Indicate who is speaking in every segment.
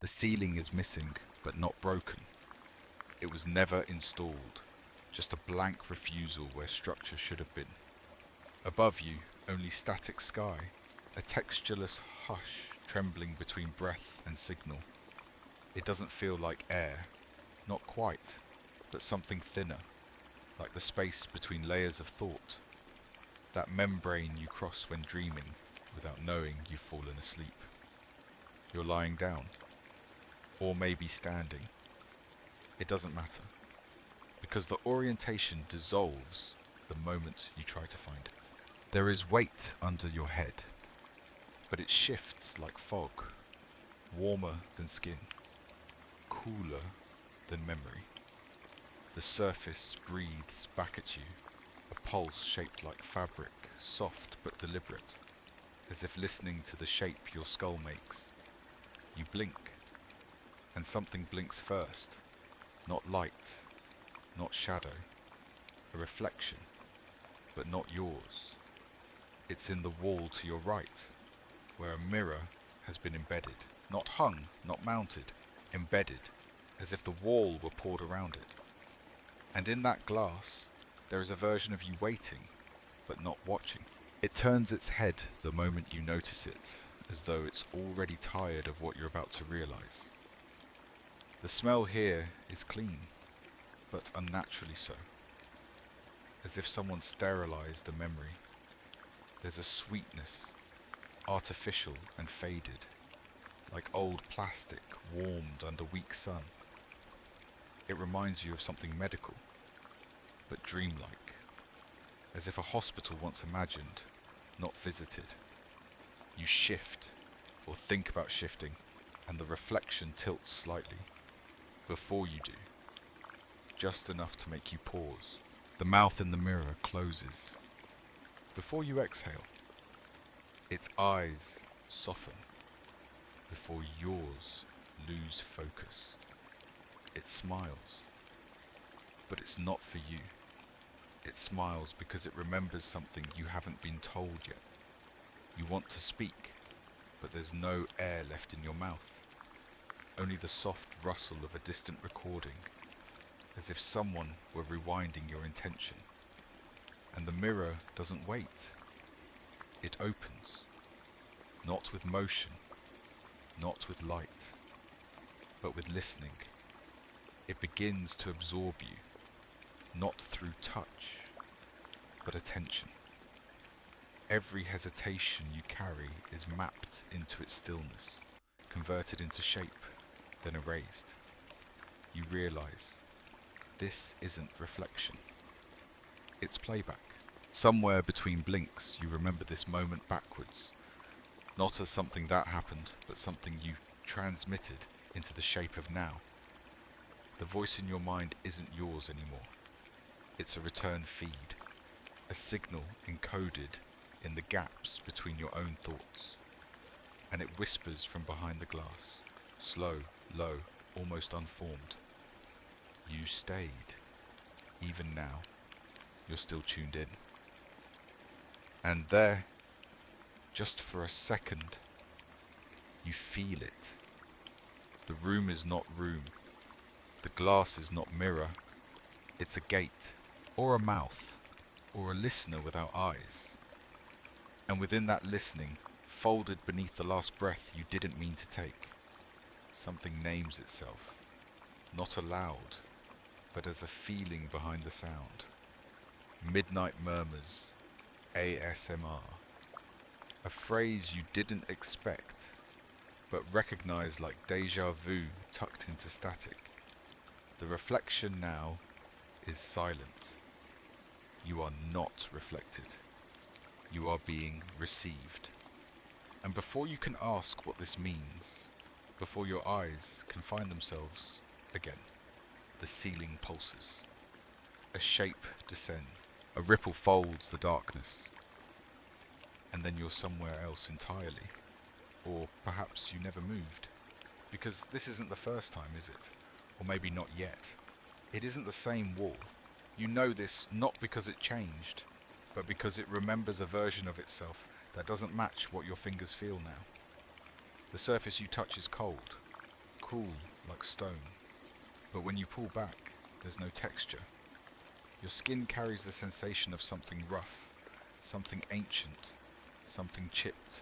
Speaker 1: The ceiling is missing, but not broken. It was never installed, just a blank refusal where structure should have been. Above you, only static sky, a textureless hush trembling between breath and signal. It doesn't feel like air, not quite, but something thinner, like the space between layers of thought, that membrane you cross when dreaming without knowing you've fallen asleep. You're lying down, or maybe standing. It doesn't matter, because the orientation dissolves the moment you try to find it. There is weight under your head, but it shifts like fog, warmer than skin, cooler than memory. The surface breathes back at you, a pulse shaped like fabric, soft but deliberate, as if listening to the shape your skull makes. You blink, and something blinks first. Not light, not shadow, a reflection, but not yours. It's in the wall to your right, where a mirror has been embedded, not hung, not mounted, embedded, as if the wall were poured around it. And in that glass, there is a version of you waiting, but not watching. It turns its head the moment you notice it, as though it's already tired of what you're about to realize. The smell here is clean, but unnaturally so, as if someone sterilized a memory. There's a sweetness, artificial and faded, like old plastic warmed under weak sun. It reminds you of something medical, but dreamlike, as if a hospital once imagined, not visited. You shift, or think about shifting, and the reflection tilts slightly. Before you do, just enough to make you pause. The mouth in the mirror closes. Before you exhale, its eyes soften. Before yours lose focus. It smiles, but it's not for you. It smiles because it remembers something you haven't been told yet. You want to speak, but there's no air left in your mouth. Only the soft rustle of a distant recording, as if someone were rewinding your intention. And the mirror doesn't wait. It opens, not with motion, not with light, but with listening. It begins to absorb you, not through touch, but attention. Every hesitation you carry is mapped into its stillness, converted into shape, then erased. You realize this isn't reflection. It's playback. Somewhere between blinks you remember this moment backwards, not as something that happened, but something you transmitted into the shape of now. The voice in your mind isn't yours anymore. It's a return feed, a signal encoded in the gaps between your own thoughts. And it whispers from behind the glass, slow, low, almost unformed. You stayed. Even now, you're still tuned in. And there, just for a second, you feel it. The room is not room. The glass is not mirror. It's a gate, or a mouth, or a listener without eyes. And within that listening, folded beneath the last breath you didn't mean to take, something names itself, not aloud, but as a feeling behind the sound. Midnight murmurs, ASMR. A phrase you didn't expect, but recognize like deja vu tucked into static. The reflection now is silent. You are not reflected. You are being received. And before you can ask what this means, before your eyes can find themselves again, the ceiling pulses. A shape descends. A ripple folds the darkness. And then you're somewhere else entirely. Or perhaps you never moved. Because this isn't the first time, is it? Or maybe not yet. It isn't the same wall. You know this not because it changed, but because it remembers a version of itself that doesn't match what your fingers feel now. The surface you touch is cold, cool like stone, but when you pull back, there's no texture. Your skin carries the sensation of something rough, something ancient, something chipped,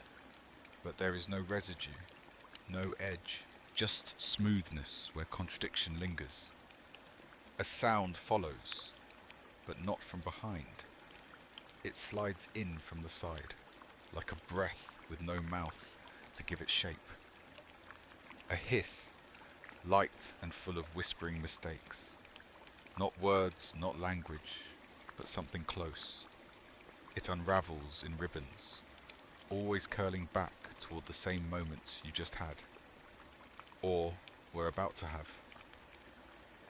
Speaker 1: but there is no residue, no edge, just smoothness where contradiction lingers. A sound follows, but not from behind. It slides in from the side, like a breath with no mouth to give it shape. A hiss, light and full of whispering mistakes. Not words, not language, but something close. It unravels in ribbons, always curling back toward the same moment you just had, or were about to have.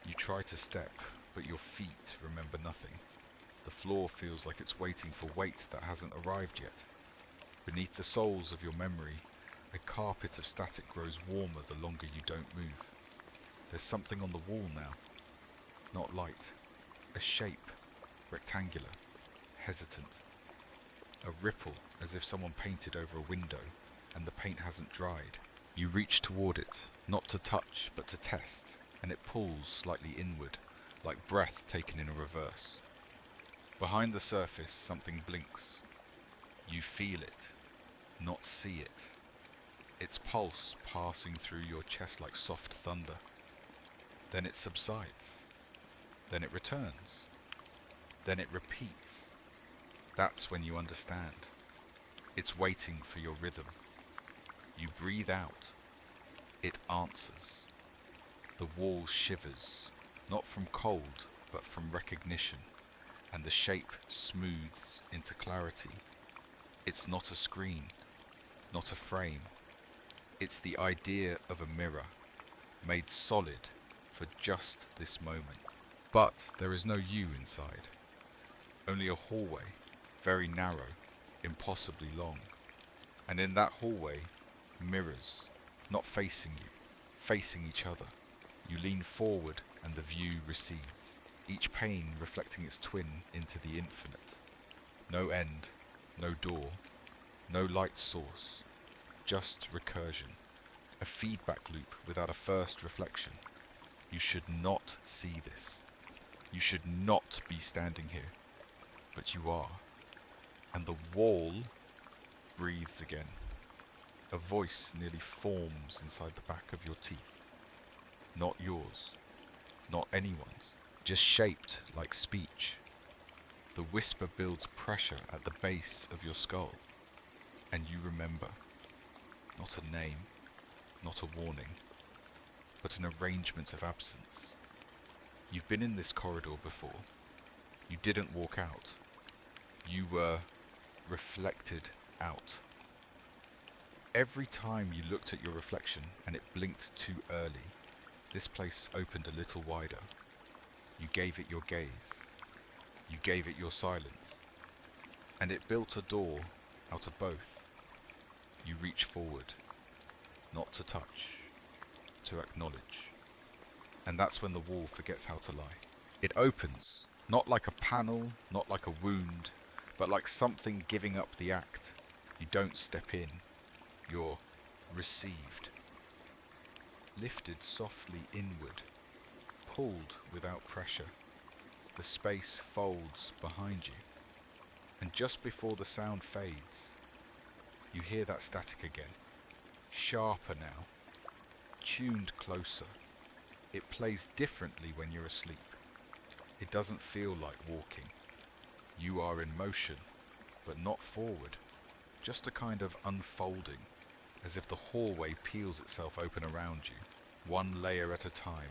Speaker 1: You try to step, but your feet remember nothing. The floor feels like it's waiting for weight that hasn't arrived yet. Beneath the soles of your memory, a carpet of static grows warmer the longer you don't move. There's something on the wall now. Not light. A shape. Rectangular. Hesitant. A ripple, as if someone painted over a window, and the paint hasn't dried. You reach toward it, not to touch, but to test, and it pulls slightly inward, like breath taken in a reverse. Behind the surface, something blinks. You feel it, not see it. Its pulse passing through your chest like soft thunder. Then it subsides. Then it returns. Then it repeats. That's when you understand. It's waiting for your rhythm. You breathe out. It answers. The wall shivers, not from cold, but from recognition, and the shape smooths into clarity. It's not a screen, not a frame. It's the idea of a mirror, made solid for just this moment. But there is no you inside. Only a hallway, very narrow, impossibly long. And in that hallway, mirrors, not facing you, facing each other. You lean forward and the view recedes, each pane reflecting its twin into the infinite. No end, no door, no light source, just recursion, a feedback loop without a first reflection. You should not see this. You should not be standing here, but you are. And the wall breathes again. A voice nearly forms inside the back of your teeth. Not yours, not anyone's, just shaped like speech. The whisper builds pressure at the base of your skull, and you remember. Not a name, not a warning, but an arrangement of absence. You've been in this corridor before. You didn't walk out. You were reflected out. Every time you looked at your reflection and it blinked too early, this place opened a little wider. You gave it your gaze. You gave it your silence. And it built a door out of both. You reach forward, not to touch, to acknowledge. And that's when the wall forgets how to lie. It opens, not like a panel, not like a wound, but like something giving up the act. You don't step in. You're received. Lifted softly inward, pulled without pressure. The space folds behind you. And just before the sound fades, you hear that static again. Sharper now, tuned closer. It plays differently when you're asleep. It doesn't feel like walking. You are in motion, but not forward. Just a kind of unfolding, as if the hallway peels itself open around you, one layer at a time,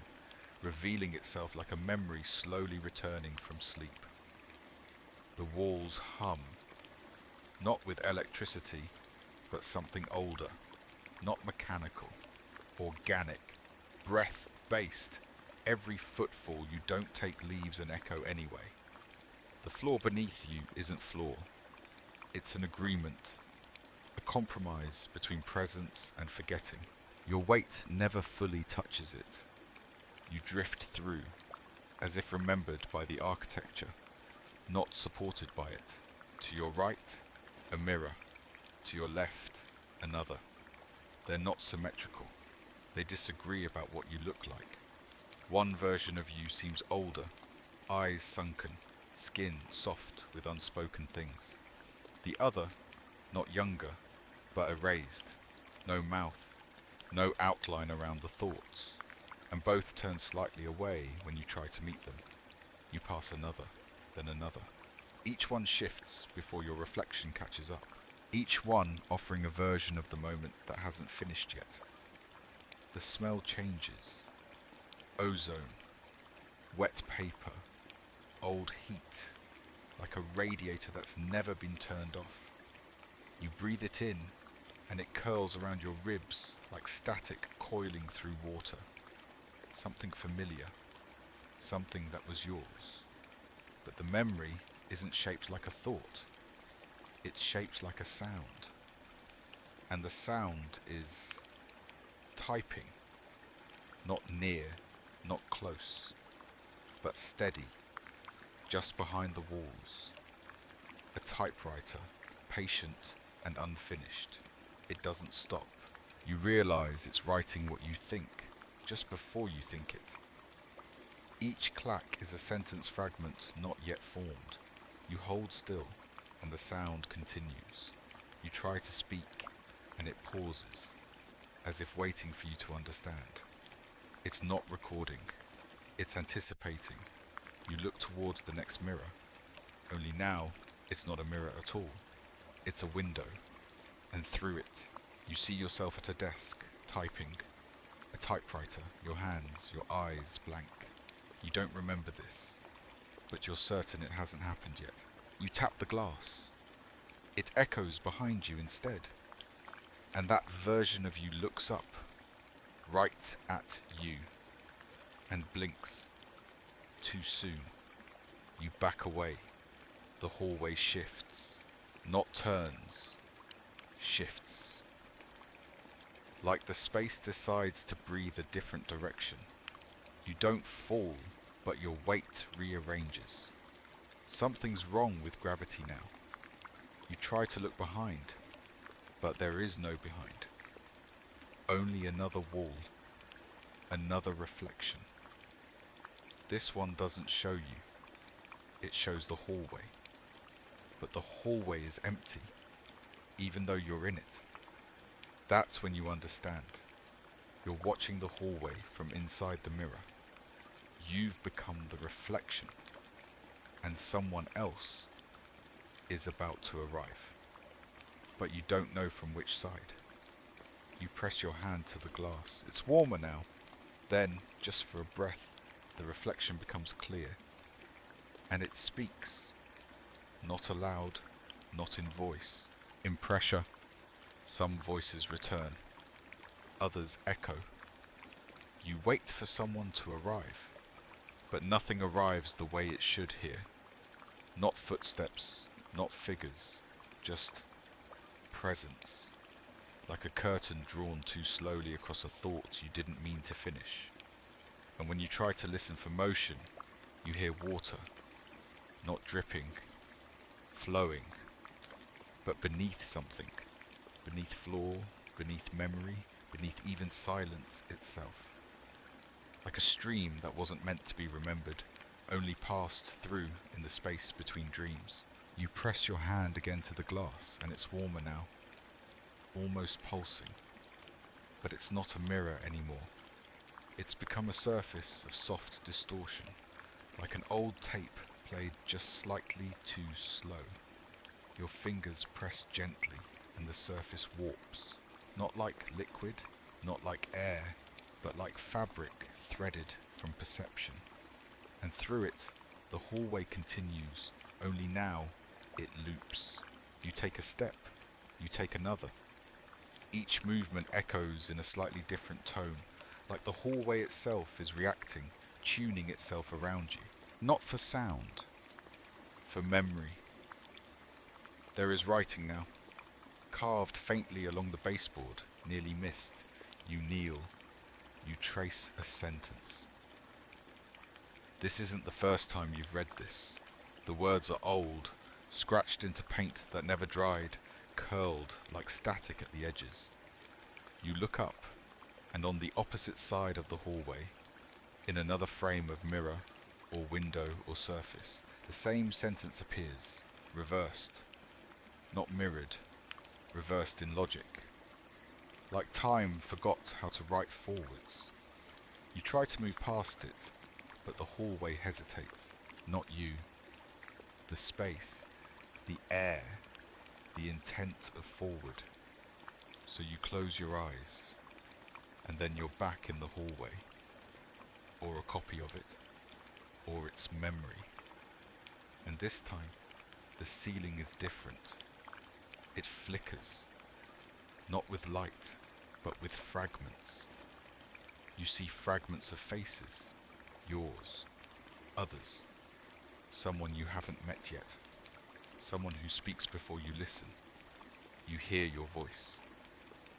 Speaker 1: revealing itself like a memory slowly returning from sleep. The walls hum, not with electricity, but something older, not mechanical, organic, breath-based. Every footfall you don't take leaves an echo anyway. The floor beneath you isn't floor. It's an agreement, a compromise between presence and forgetting. Your weight never fully touches it. You drift through, as if remembered by the architecture, not supported by it. To your right, a mirror. To your left, another. They're not symmetrical. They disagree about what you look like. One version of you seems older, eyes sunken, skin soft with unspoken things. The other, not younger, but erased, no mouth, no outline around the thoughts, and both turn slightly away when you try to meet them. You pass another, then another. Each one shifts before your reflection catches up. Each one offering a version of the moment that hasn't finished yet. The smell changes. Ozone, wet paper, old heat, like a radiator that's never been turned off. You breathe it in, and it curls around your ribs like static coiling through water. Something familiar, something that was yours. But the memory isn't shaped like a thought. It's shaped like a sound. And the sound is typing. Not near, not close, but steady, just behind the walls. A typewriter, patient and unfinished. It doesn't stop. You realize it's writing what you think, just before you think it. Each clack is a sentence fragment not yet formed. You hold still, and the sound continues. You try to speak, and it pauses, as if waiting for you to understand. It's not recording, it's anticipating. You look towards the next mirror, only now it's not a mirror at all. It's a window, and through it, you see yourself at a desk, typing. A typewriter, your hands, your eyes blank. You don't remember this, but you're certain it hasn't happened yet. You tap the glass. It echoes behind you instead. And that version of you looks up, right at you, and blinks. Too soon. You back away. The hallway shifts. Not turns. Shifts. Like the space decides to breathe a different direction. You don't fall, but your weight rearranges. Something's wrong with gravity now. You try to look behind, but there is no behind. Only another wall, another reflection. This one doesn't show you. It shows the hallway. But the hallway is empty, even though you're in it. That's when you understand. You're watching the hallway from inside the mirror. You've become the reflection, and someone else is about to arrive. But you don't know from which side. You press your hand to the glass. It's warmer now. Then, just for a breath, the reflection becomes clear. And it speaks. Not aloud, not in voice. In pressure, some voices return. Others echo. You wait for someone to arrive. But nothing arrives the way it should here. Not footsteps, not figures, just presence. Like a curtain drawn too slowly across a thought you didn't mean to finish. And when you try to listen for motion, you hear water, not dripping, flowing, but beneath something, beneath floor, beneath memory, beneath even silence itself. Like a stream that wasn't meant to be remembered, only passed through in the space between dreams. You press your hand again to the glass, and it's warmer now, almost pulsing. But it's not a mirror anymore. It's become a surface of soft distortion, like an old tape played just slightly too slow. Your fingers press gently, and the surface warps. Not like liquid, not like air, but like fabric threaded from perception. And through it, the hallway continues, only now it loops. You take a step, you take another. Each movement echoes in a slightly different tone, like the hallway itself is reacting, tuning itself around you. Not for sound, for memory. There is writing now, carved faintly along the baseboard, nearly missed. You kneel. You trace a sentence. This isn't the first time you've read this. The words are old, scratched into paint that never dried, curled like static at the edges. You look up, And on the opposite side of the hallway, in another frame of mirror or window or surface, the same sentence appears, reversed, not mirrored, reversed in logic. Like time forgot how to write forwards. You try to move past it, but the hallway hesitates. Not you. The space, the air, the intent of forward. So you close your eyes, and then you're back in the hallway, or a copy of it, or its memory. And this time, the ceiling is different. It flickers, not with light, but with fragments. You see fragments of faces, yours, others, someone you haven't met yet, someone who speaks before you listen. You hear your voice,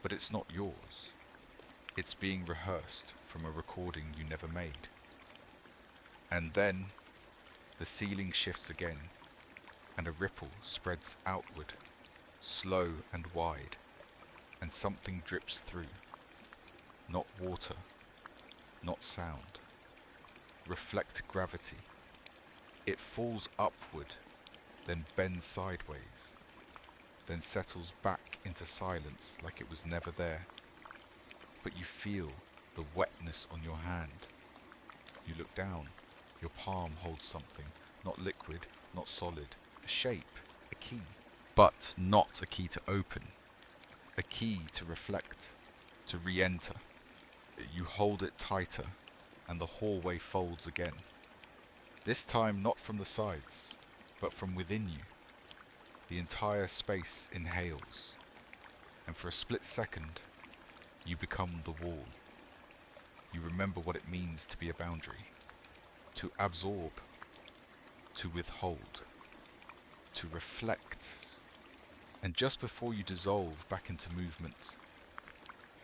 Speaker 1: but it's not yours. It's being rehearsed from a recording you never made. And then the ceiling shifts again, and a ripple spreads outward, slow and wide, and something drips through. Not water, not sound. Reflect gravity. It falls upward, then bends sideways, then settles back into silence like it was never there. But you feel the wetness on your hand. You look down. Your palm holds something, not liquid, not solid, a shape, a key. But not a key to open, a key to reflect, to re-enter. You hold it tighter, and the hallway folds again. This time not from the sides, but from within you. The entire space inhales, and for a split second, you become the wall. You remember what it means to be a boundary, to absorb, to withhold, to reflect. And just before you dissolve back into movement,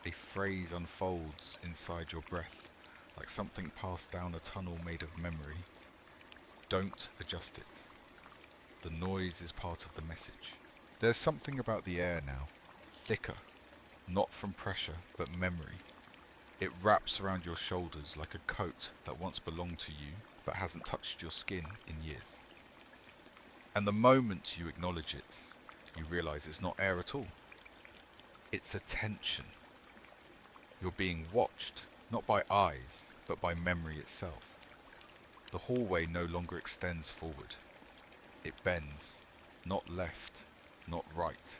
Speaker 1: a phrase unfolds inside your breath, like something passed down a tunnel made of memory. Don't adjust it. The noise is part of the message. There's something about the air now, thicker, not from pressure, but memory. It wraps around your shoulders like a coat that once belonged to you, but hasn't touched your skin in years. And the moment you acknowledge it, you realize it's not air at all. It's attention. You're being watched, not by eyes, but by memory itself. The hallway no longer extends forward. It bends, not left, not right.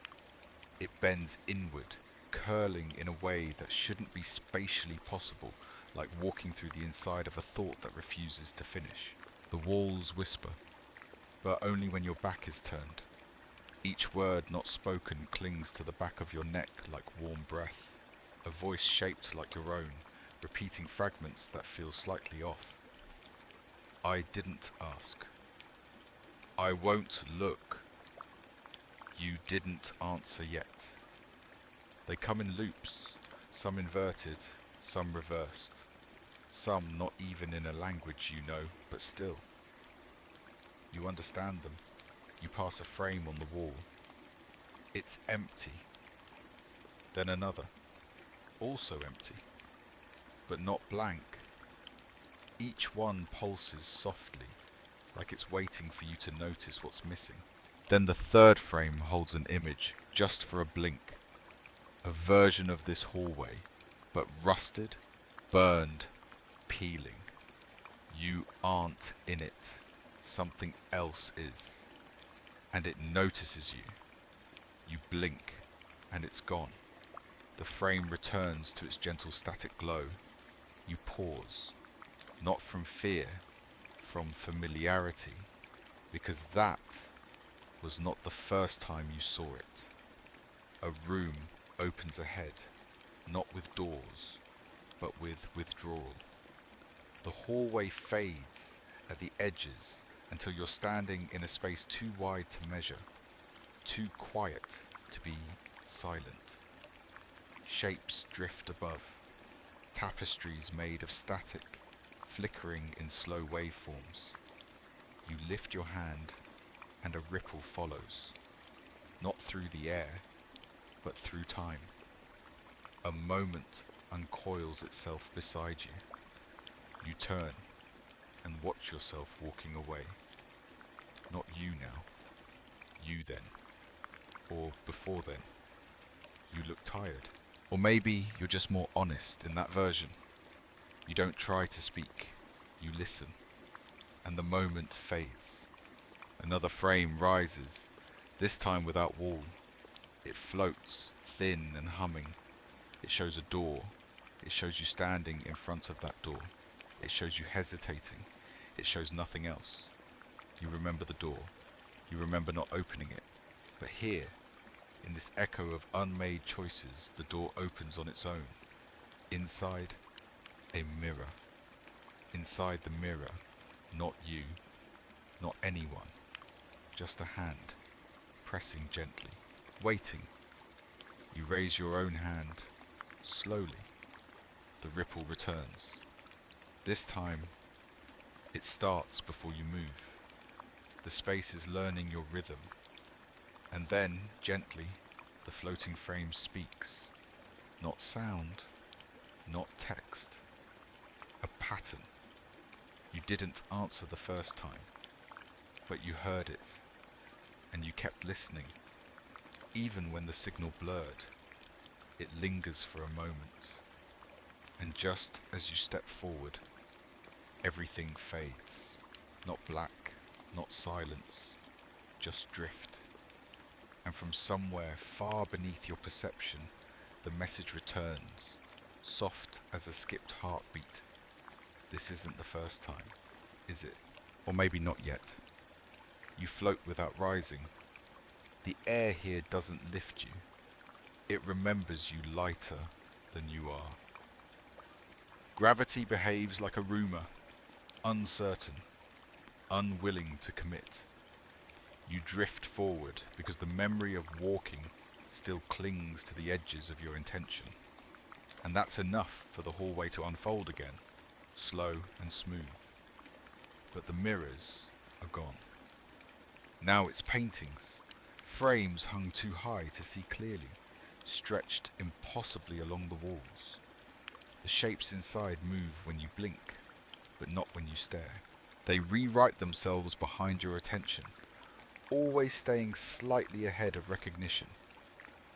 Speaker 1: It bends inward, curling in a way that shouldn't be spatially possible, like walking through the inside of a thought that refuses to finish. The walls whisper, but only when your back is turned. Each word not spoken clings to the back of your neck like warm breath, a voice shaped like your own, repeating fragments that feel slightly off. I didn't ask. I won't look. You didn't answer yet. They come in loops, some inverted, some reversed, some not even in a language you know, but still. You understand them. You pass a frame on the wall. It's empty. Then another, also empty, but not blank. Each one pulses softly, like it's waiting for you to notice what's missing. Then the third frame holds an image, just for a blink. A version of this hallway, but rusted, burned, peeling. You aren't in it. Something else is. And it notices you. You blink, and it's gone. The frame returns to its gentle static glow. You pause, not from fear, from familiarity, because that was not the first time you saw it. A room opens ahead, not with doors, but with withdrawal. The hallway fades at the edges until you're standing in a space too wide to measure, too quiet to be silent. Shapes drift above, tapestries made of static, flickering in slow waveforms. You lift your hand and a ripple follows, not through the air, but through time. A moment uncoils itself beside you. You turn and watch yourself walking away. Not you now. You then. Or before then. You look tired. Or maybe you're just more honest in that version. You don't try to speak. You listen. And the moment fades. Another frame rises, this time without wall. It floats, thin and humming. It shows a door. It shows you standing in front of that door. It shows you hesitating. It shows nothing else. You remember the door. You remember not opening it. But here, in this echo of unmade choices, the door opens on its own. Inside, a mirror. Inside the mirror, not you, not anyone. Just a hand, pressing gently, waiting. You raise your own hand, slowly. The ripple returns. This time, it starts before you move. The space is learning your rhythm. And then, gently, the floating frame speaks. Not sound, not text. A pattern. You didn't answer the first time, but you heard it, and you kept listening. Even when the signal blurred, it lingers for a moment. And just as you step forward, everything fades. Not black, not silence, just drift. And from somewhere far beneath your perception, the message returns, soft as a skipped heartbeat. This isn't the first time, is it? Or maybe not yet. You float without rising. The air here doesn't lift you. It remembers you lighter than you are. Gravity behaves like a rumour, uncertain, unwilling to commit. You drift forward because the memory of walking still clings to the edges of your intention. And that's enough for the hallway to unfold again, slow and smooth. But the mirrors are gone. Now it's paintings, frames hung too high to see clearly, stretched impossibly along the walls. The shapes inside move when you blink, but not when you stare. They rewrite themselves behind your attention, always staying slightly ahead of recognition.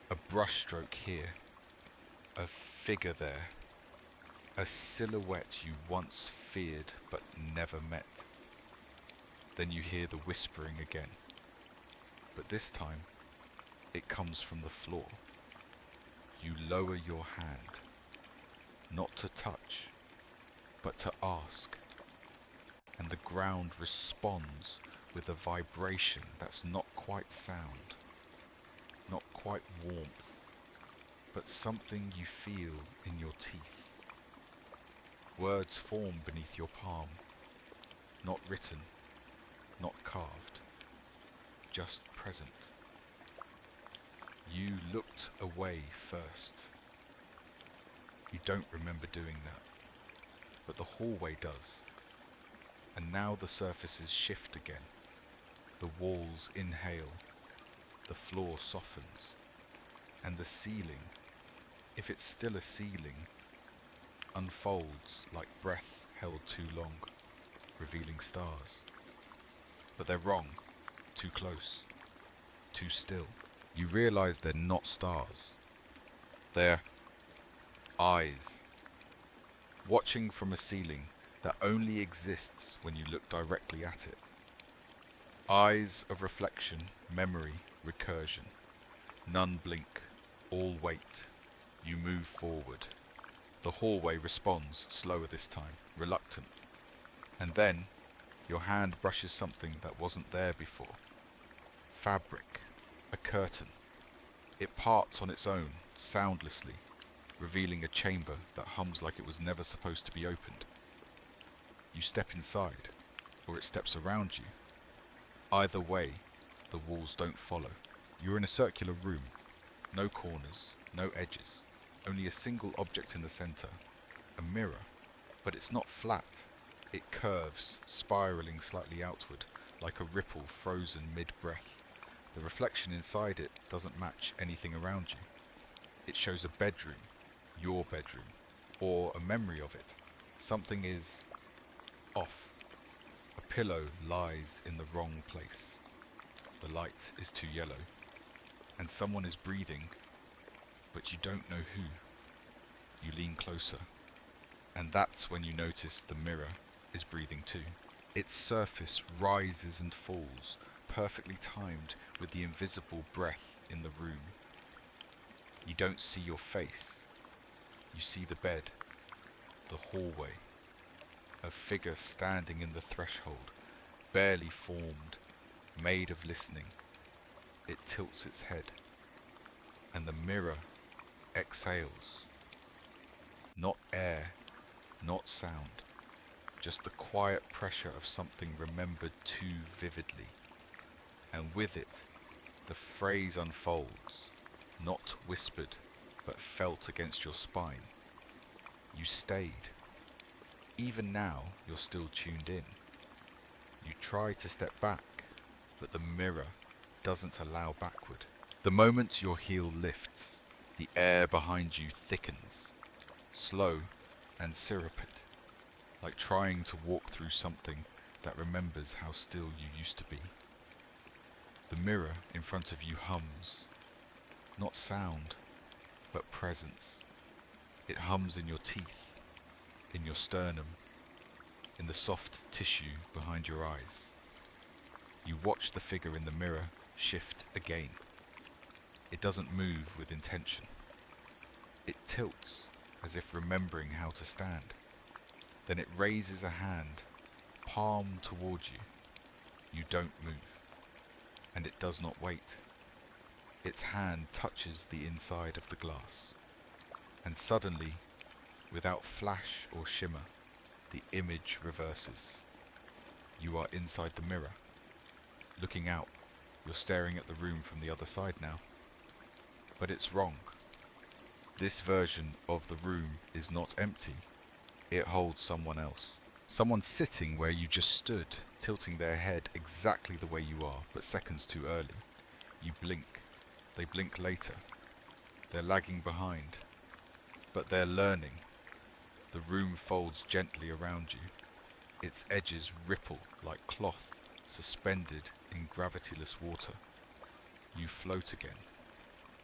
Speaker 1: A brushstroke here, a figure there, a silhouette you once feared but never met. Then you hear the whispering again, but this time it comes from the floor. You lower your hand, not to touch, but to ask, and the ground responds with a vibration that's not quite sound, not quite warmth, but something you feel in your teeth. Words form beneath your palm, not written, not carved, just present. You looked away first. You don't remember doing that, but the hallway does. And now the surfaces shift again. The walls inhale, the floor softens, and the ceiling, if it's still a ceiling, unfolds like breath held too long, revealing stars. But they're wrong, too close, too still. You realize they're not stars. They're eyes, watching from a ceiling that only exists when you look directly at it. Eyes of reflection, memory, recursion. None blink, all wait. You move forward. The hallway responds, slower this time, reluctant. And then, your hand brushes something that wasn't there before. Fabric, a curtain. It parts on its own, soundlessly, revealing a chamber that hums like it was never supposed to be opened. You step inside, or it steps around you. Either way, the walls don't follow. You're in a circular room. No corners, no edges. Only a single object in the center. A mirror. But it's not flat. It curves, spiraling slightly outward, like a ripple frozen mid-breath. The reflection inside it doesn't match anything around you. It shows a bedroom, your bedroom, or a memory of it. Something is off. A pillow lies in the wrong place. The light is too yellow, and someone is breathing, but you don't know who. You lean closer, and that's when you notice the mirror is breathing too. Its surface rises and falls, perfectly timed with the invisible breath in the room. You don't see your face. You see the bed, the hallway, a figure standing in the threshold, barely formed, made of listening. It tilts its head, and the mirror exhales. Not air, not sound, just the quiet pressure of something remembered too vividly. And with it, the phrase unfolds, not whispered, but felt against your spine. You stayed. Even now, you're still tuned in. You try to step back, but the mirror doesn't allow backward. The moment your heel lifts, the air behind you thickens, slow and syruped, like trying to walk through something that remembers how still you used to be. The mirror in front of you hums, not sound, but presence. It hums in your teeth, in your sternum, in the soft tissue behind your eyes. You watch the figure in the mirror shift again. It doesn't move with intention. It tilts as if remembering how to stand. Then it raises a hand, palm toward you. You don't move, and it does not wait. Its hand touches the inside of the glass, and suddenly, without flash or shimmer, the image reverses. You are inside the mirror. Looking out, you're staring at the room from the other side now. But it's wrong. This version of the room is not empty. It holds someone else. Someone sitting where you just stood, tilting their head exactly the way you are, but seconds too early. You blink. They blink later. They're lagging behind. But they're learning. The room folds gently around you. Its edges ripple like cloth suspended in gravityless water. You float again.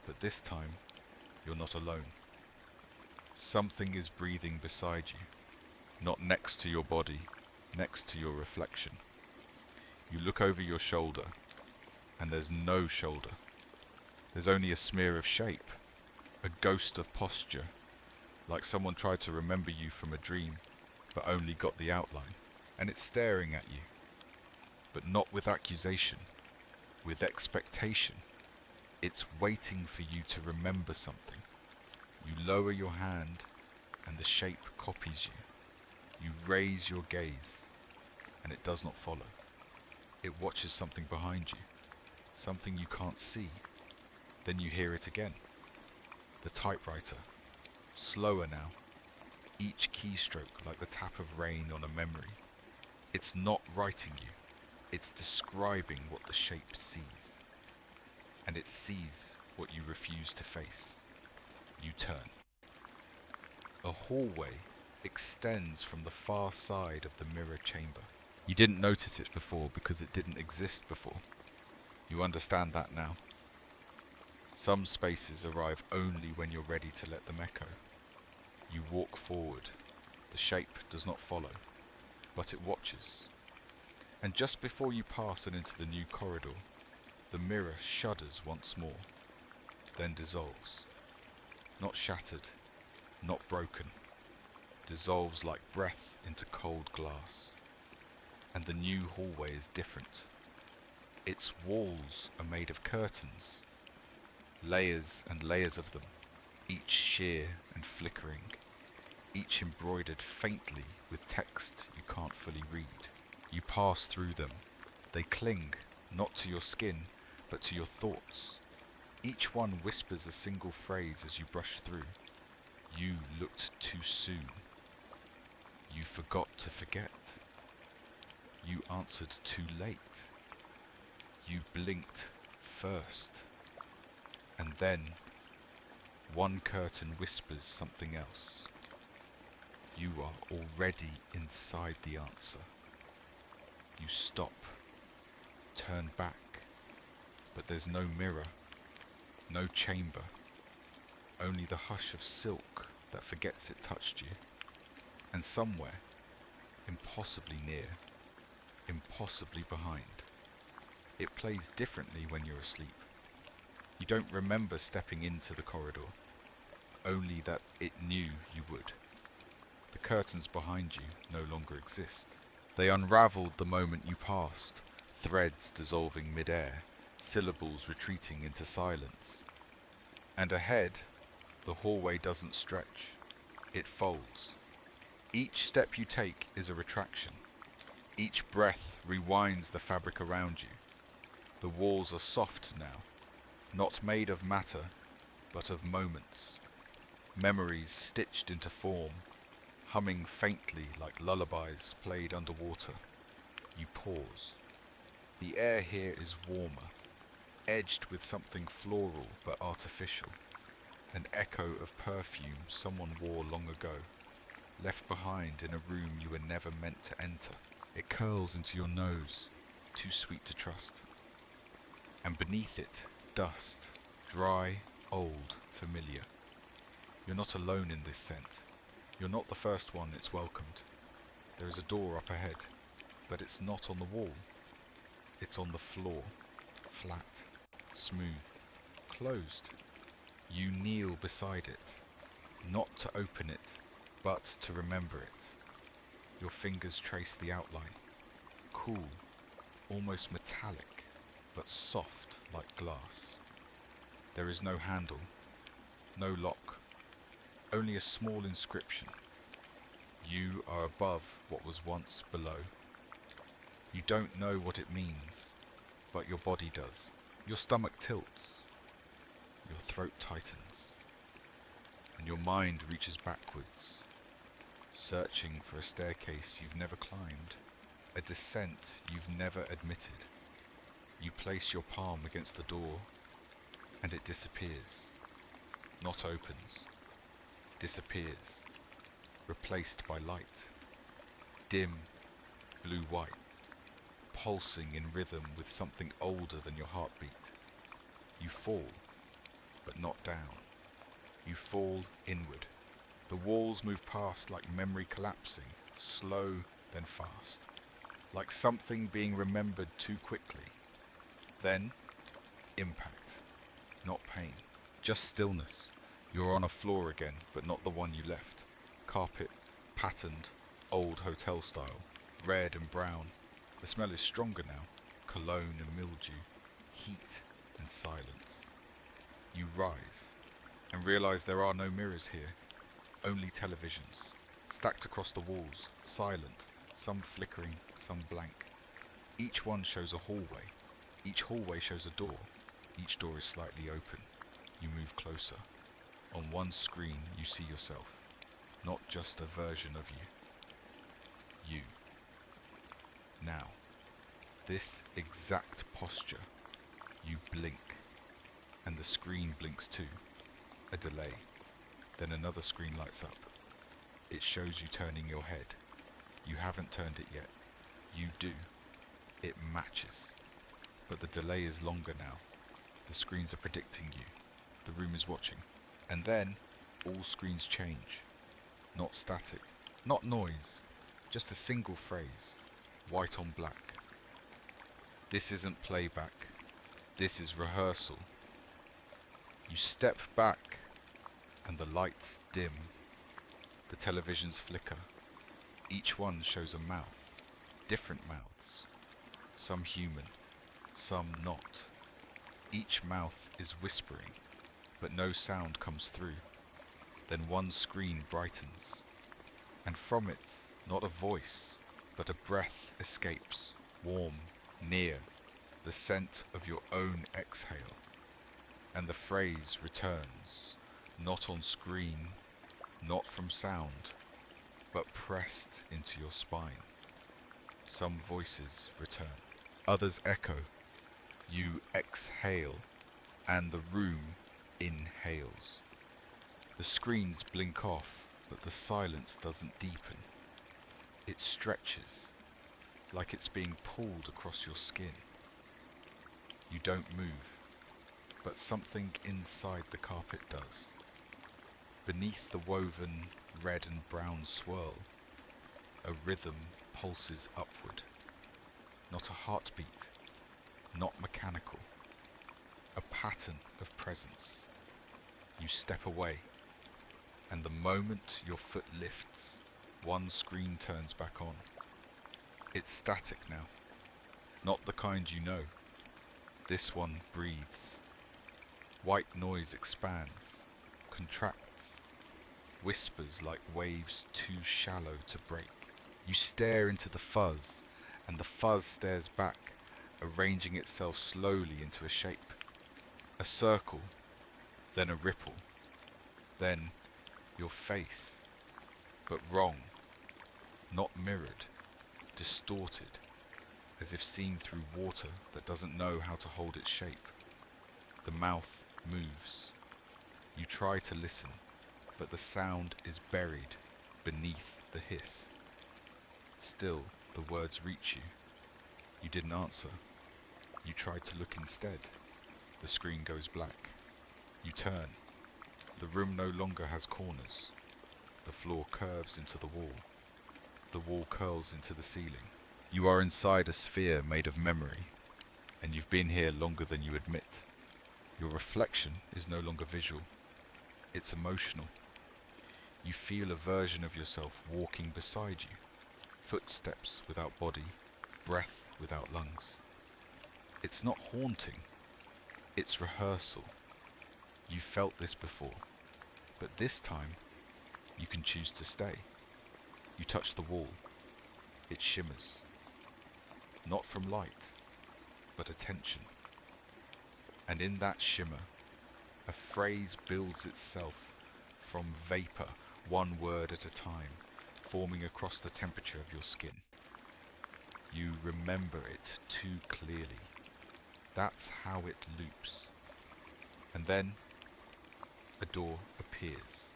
Speaker 1: But this time, you're not alone. Something is breathing beside you. Not next to your body, next to your reflection. You look over your shoulder, and there's no shoulder. There's only a smear of shape, a ghost of posture, like someone tried to remember you from a dream, but only got the outline. And it's staring at you, but not with accusation, with expectation. It's waiting for you to remember something. You lower your hand, and the shape copies you. You raise your gaze, and it does not follow. It watches something behind you, something you can't see. Then you hear it again. The typewriter, slower now, each keystroke like the tap of rain on a memory. It's not writing you, it's describing what the shape sees. And it sees what you refuse to face. You turn. A hallway extends from the far side of the mirror chamber. You didn't notice it before because it didn't exist before. You understand that now. Some spaces arrive only when you're ready to let them echo. You walk forward. The shape does not follow, but it watches. And just before you pass and into the new corridor, the mirror shudders once more, then dissolves. Not shattered, not broken, dissolves like breath into cold glass. And the new hallway is different. Its walls are made of curtains, layers and layers of them, each sheer and flickering, each embroidered faintly with text you can't fully read. You pass through them. They cling, not to your skin, but to your thoughts. Each one whispers a single phrase as you brush through. You looked too soon. You forgot to forget. You answered too late. You blinked first. And then One curtain whispers something else. You are already inside the answer. You stop, turn back, but there's no mirror, no chamber, only the hush of silk that forgets it touched you. And somewhere, impossibly near, impossibly behind, it plays differently when you're asleep. You don't remember stepping into the corridor, only that it knew you would. The curtains behind you no longer exist. They unravelled the moment you passed, threads dissolving mid-air, syllables retreating into silence. And ahead, the hallway doesn't stretch. It folds. Each step you take is a retraction. Each breath rewinds the fabric around you. The walls are soft now, not made of matter, but of moments. Memories stitched into form, humming faintly like lullabies played underwater. You pause. The air here is warmer, edged with something floral but artificial. An echo of perfume someone wore long ago, left behind in a room you were never meant to enter. It curls into your nose, too sweet to trust. And beneath it, dust, dry, old, familiar. You're not alone in this scent. You're not the first one it's welcomed. There is a door up ahead, but it's not on the wall. It's on the floor, flat, smooth, closed. You kneel beside it, not to open it, but to remember it. Your fingers trace the outline, cool, almost metallic, but soft like glass. There is no handle, no lock, only a small inscription. You are above what was once below. You don't know what it means, but your body does. Your stomach tilts, your throat tightens, and your mind reaches backwards, searching for a staircase you've never climbed, a descent you've never admitted. You place your palm against the door, and it disappears, not opens, disappears, replaced by light, dim, blue-white, pulsing in rhythm with something older than your heartbeat. You fall, but not down. You fall inward. The walls move past like memory collapsing, slow then fast, like something being remembered too quickly. Then, impact, not pain, just stillness. You're on a floor again, but not the one you left. Carpet, patterned, old hotel style, red and brown. The smell is stronger now, cologne and mildew, heat and silence. You rise, and realise there are no mirrors here, only televisions, stacked across the walls, silent, some flickering, some blank. Each one shows a hallway, each hallway shows a door, each door is slightly open. You move closer. On one screen you see yourself, not just a version of you. You. Now, this exact posture, you blink, and the screen blinks too. A delay. Then another screen lights up. It shows you turning your head. You haven't turned it yet. You do. It matches. But the delay is longer now. The screens are predicting you. The room is watching. And then, all screens change. Not static. Not noise. Just a single phrase. White on black. This isn't playback. This is rehearsal. You step back, and the lights dim. The televisions flicker. Each one shows a mouth. Different mouths. Some human, some not. Each mouth is whispering, but no sound comes through. Then one screen brightens, and from it, not a voice, but a breath escapes, warm, near, the scent of your own exhale. And the phrase returns, not on screen, not from sound, but pressed into your spine. Some voices return, others echo. You exhale, and the room inhales. The screens blink off, but the silence doesn't deepen. It stretches, like it's being pulled across your skin. You don't move, but something inside the carpet does. Beneath the woven red and brown swirl, a rhythm pulses upward. Not a heartbeat, not mechanical. A pattern of presence. You step away, and the moment your foot lifts, one screen turns back on. It's static now, not the kind you know. This one breathes. White noise expands, contracts, whispers like waves too shallow to break. You stare into the fuzz, and the fuzz stares back, arranging itself slowly into a shape. A circle, then a ripple, then your face, but wrong, not mirrored, distorted, as if seen through water that doesn't know how to hold its shape. The mouth moves. You try to listen, but the sound is buried beneath the hiss. Still, the words reach you. You didn't answer. You tried to look instead. The screen goes black. You turn. The room no longer has corners. The floor curves into the wall. The wall curls into the ceiling. You are inside a sphere made of memory, and you've been here longer than you admit. Your reflection is no longer visual. It's emotional. You feel a version of yourself walking beside you. Footsteps without body, breath without lungs. It's not haunting. It's rehearsal. You felt this before, but this time you can choose to stay. You touch the wall. It shimmers. Not from light, but attention. And in that shimmer, a phrase builds itself from vapor, one word at a time, forming across the temperature of your skin. You remember it too clearly. That's how it loops. And then a door appears.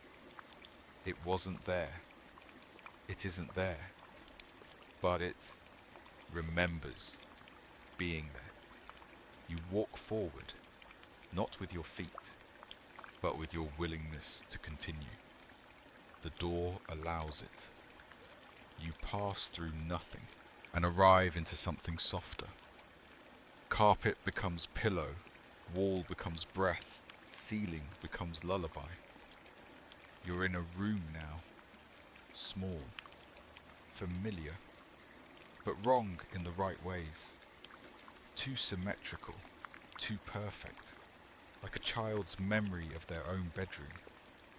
Speaker 1: It wasn't there. It isn't there. But it remembers being there. You walk forward, not with your feet, but with your willingness to continue. The door allows it. You pass through nothing and arrive into something softer. Carpet becomes pillow, wall becomes breath, ceiling becomes lullaby. You're in a room now, small, familiar, but wrong in the right ways. Too symmetrical, too perfect, like a child's memory of their own bedroom,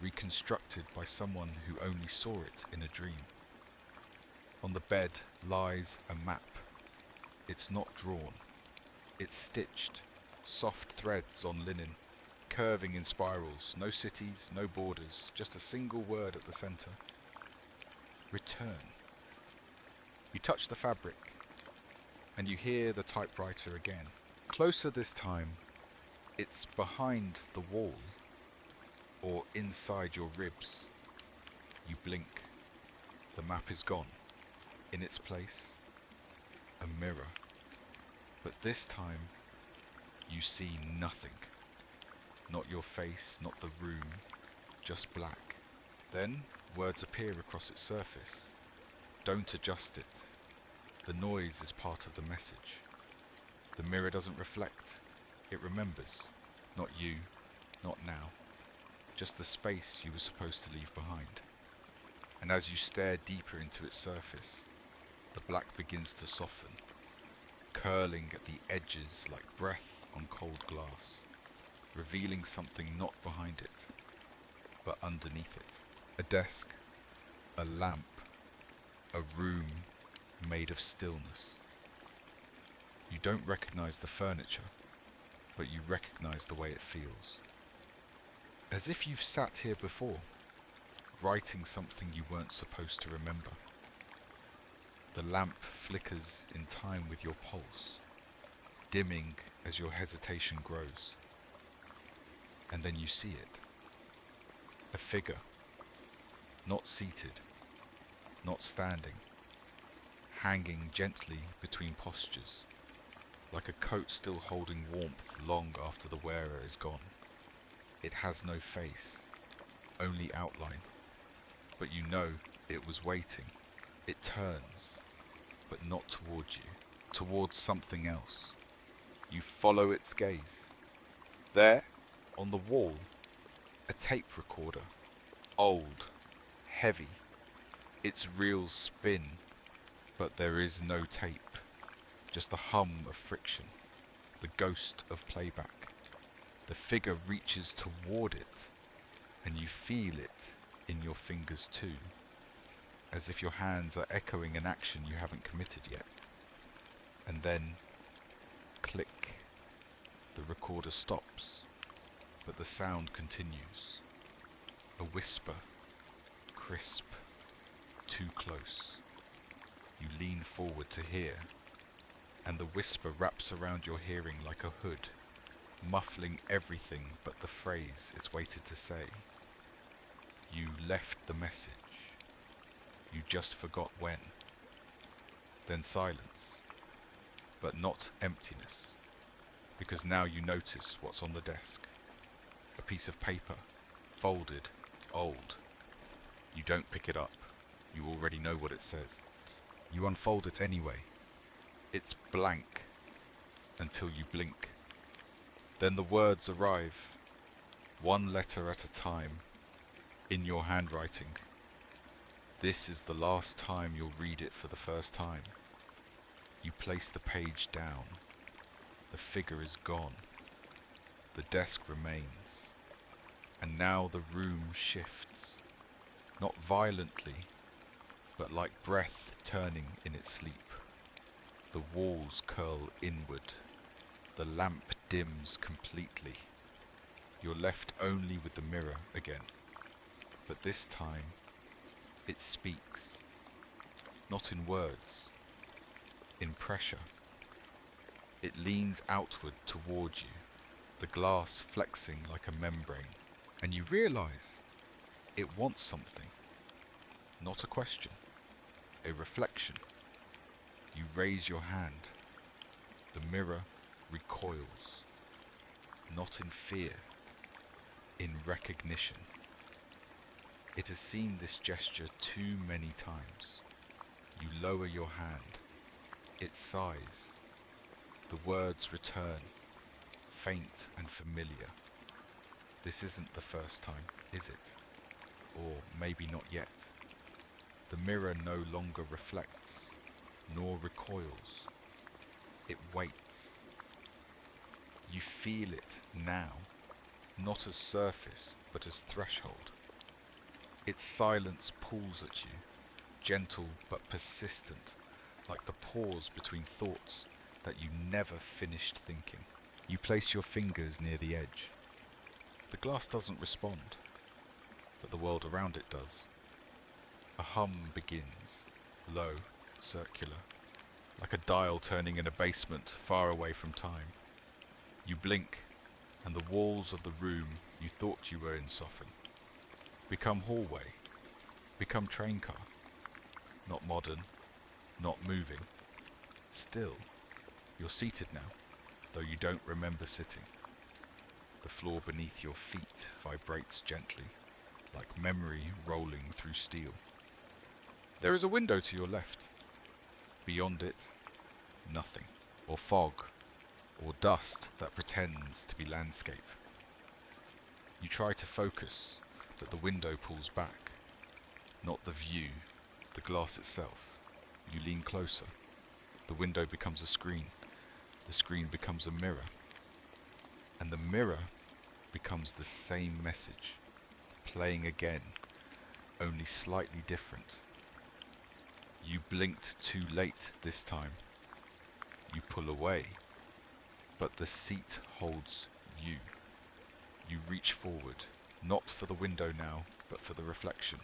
Speaker 1: reconstructed by someone who only saw it in a dream. On the bed lies a map. It's not drawn. It's stitched, soft threads on linen, curving in spirals, no cities, no borders, just a single word at the center. Return. You touch the fabric, and you hear the typewriter again. Closer this time, it's behind the wall, or inside your ribs. You blink. The map is gone. In its place, a mirror. But this time, you see nothing. Not your face, not the room, just black. Then, words appear across its surface. Don't adjust it. The noise is part of the message. The mirror doesn't reflect. It remembers. Not you, not now. Just the space you were supposed to leave behind. And as you stare deeper into its surface, the black begins to soften, curling at the edges like breath on cold glass, revealing something not behind it, but underneath it. A desk, a lamp, a room made of stillness. You don't recognize the furniture, but you recognize the way it feels. As if you've sat here before, writing something you weren't supposed to remember. The lamp flickers in time with your pulse, dimming as your hesitation grows. And then you see it. A figure, not seated, not standing, hanging gently between postures, like a coat still holding warmth long after the wearer is gone. It has no face, only outline, but you know it was waiting. It turns, but not towards you, towards something else. You follow its gaze. There, on the wall, a tape recorder, old, heavy. Its reels spin, but there is no tape, just a hum of friction, the ghost of playback. The figure reaches toward it, and you feel it in your fingers too, as if your hands are echoing an action you haven't committed yet. And then, click, the recorder stops, but the sound continues. A whisper, crisp, too close. You lean forward to hear, and the whisper wraps around your hearing like a hood, muffling everything but the phrase it's waited to say. You left the message. You just forgot when. Then silence, but not emptiness, because now you notice what's on the desk. A piece of paper, folded, old. You don't pick it up. You already know what it says. You unfold it anyway. It's blank until you blink. Then the words arrive, one letter at a time, in your handwriting. This is the last time you'll read it for the first time. You place the page down. The figure is gone. The desk remains. And now the room shifts, not violently, but like breath turning in its sleep. The walls curl inward. The lamp dims completely. You're left only with the mirror again. But this time, it speaks. Not in words, in pressure. It leans outward toward you, the glass flexing like a membrane, and you realize it wants something. Not a question, a reflection. You raise your hand. The mirror recoils, not in fear, in recognition. It has seen this gesture too many times. You lower your hand. It sighs. The words return, faint and familiar. This isn't the first time, is it? Or maybe not yet. The mirror no longer reflects, nor recoils. It waits. You feel it now, not as surface, but as threshold. Its silence pulls at you, gentle but persistent, like the pause between thoughts that you never finished thinking. You place your fingers near the edge. The glass doesn't respond, but the world around it does. A hum begins, low, circular, like a dial turning in a basement far away from time. You blink, and the walls of the room you thought you were in soften. Become hallway, become train car. Not modern, not moving. Still, you're seated now, though you don't remember sitting. The floor beneath your feet vibrates gently, like memory rolling through steel. There is a window to your left. Beyond it, nothing, or fog, or dust that pretends to be landscape. You try to focus, but the window pulls back. Not the view, the glass itself. You lean closer. The window becomes a screen. The screen becomes a mirror. And the mirror becomes the same message, playing again, only slightly different. You blinked too late this time. You pull away, but the seat holds you. You reach forward, not for the window now, but for the reflection.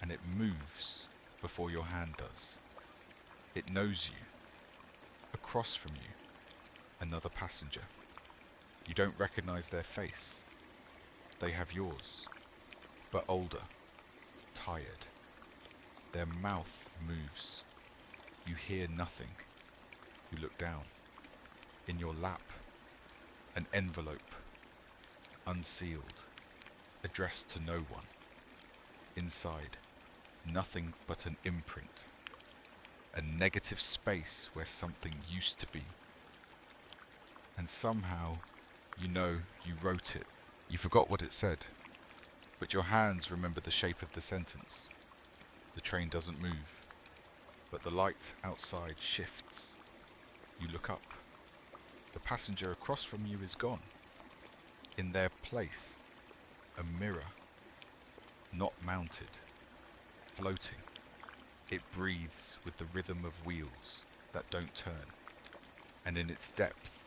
Speaker 1: And it moves before your hand does. It knows you. Across from you, another passenger. You don't recognize their face. They have yours. but older, tired. Their mouth moves. You hear nothing. You look down. In your lap, an envelope, unsealed, addressed to no one. Inside, nothing but an imprint. A negative space where something used to be. And somehow, you know you wrote it. You forgot what it said, but your hands remember the shape of the sentence. The train doesn't move, but the light outside shifts. You look up. The passenger across from you is gone. In their place, a mirror, not mounted, floating. It breathes with the rhythm of wheels that don't turn, and in its depth,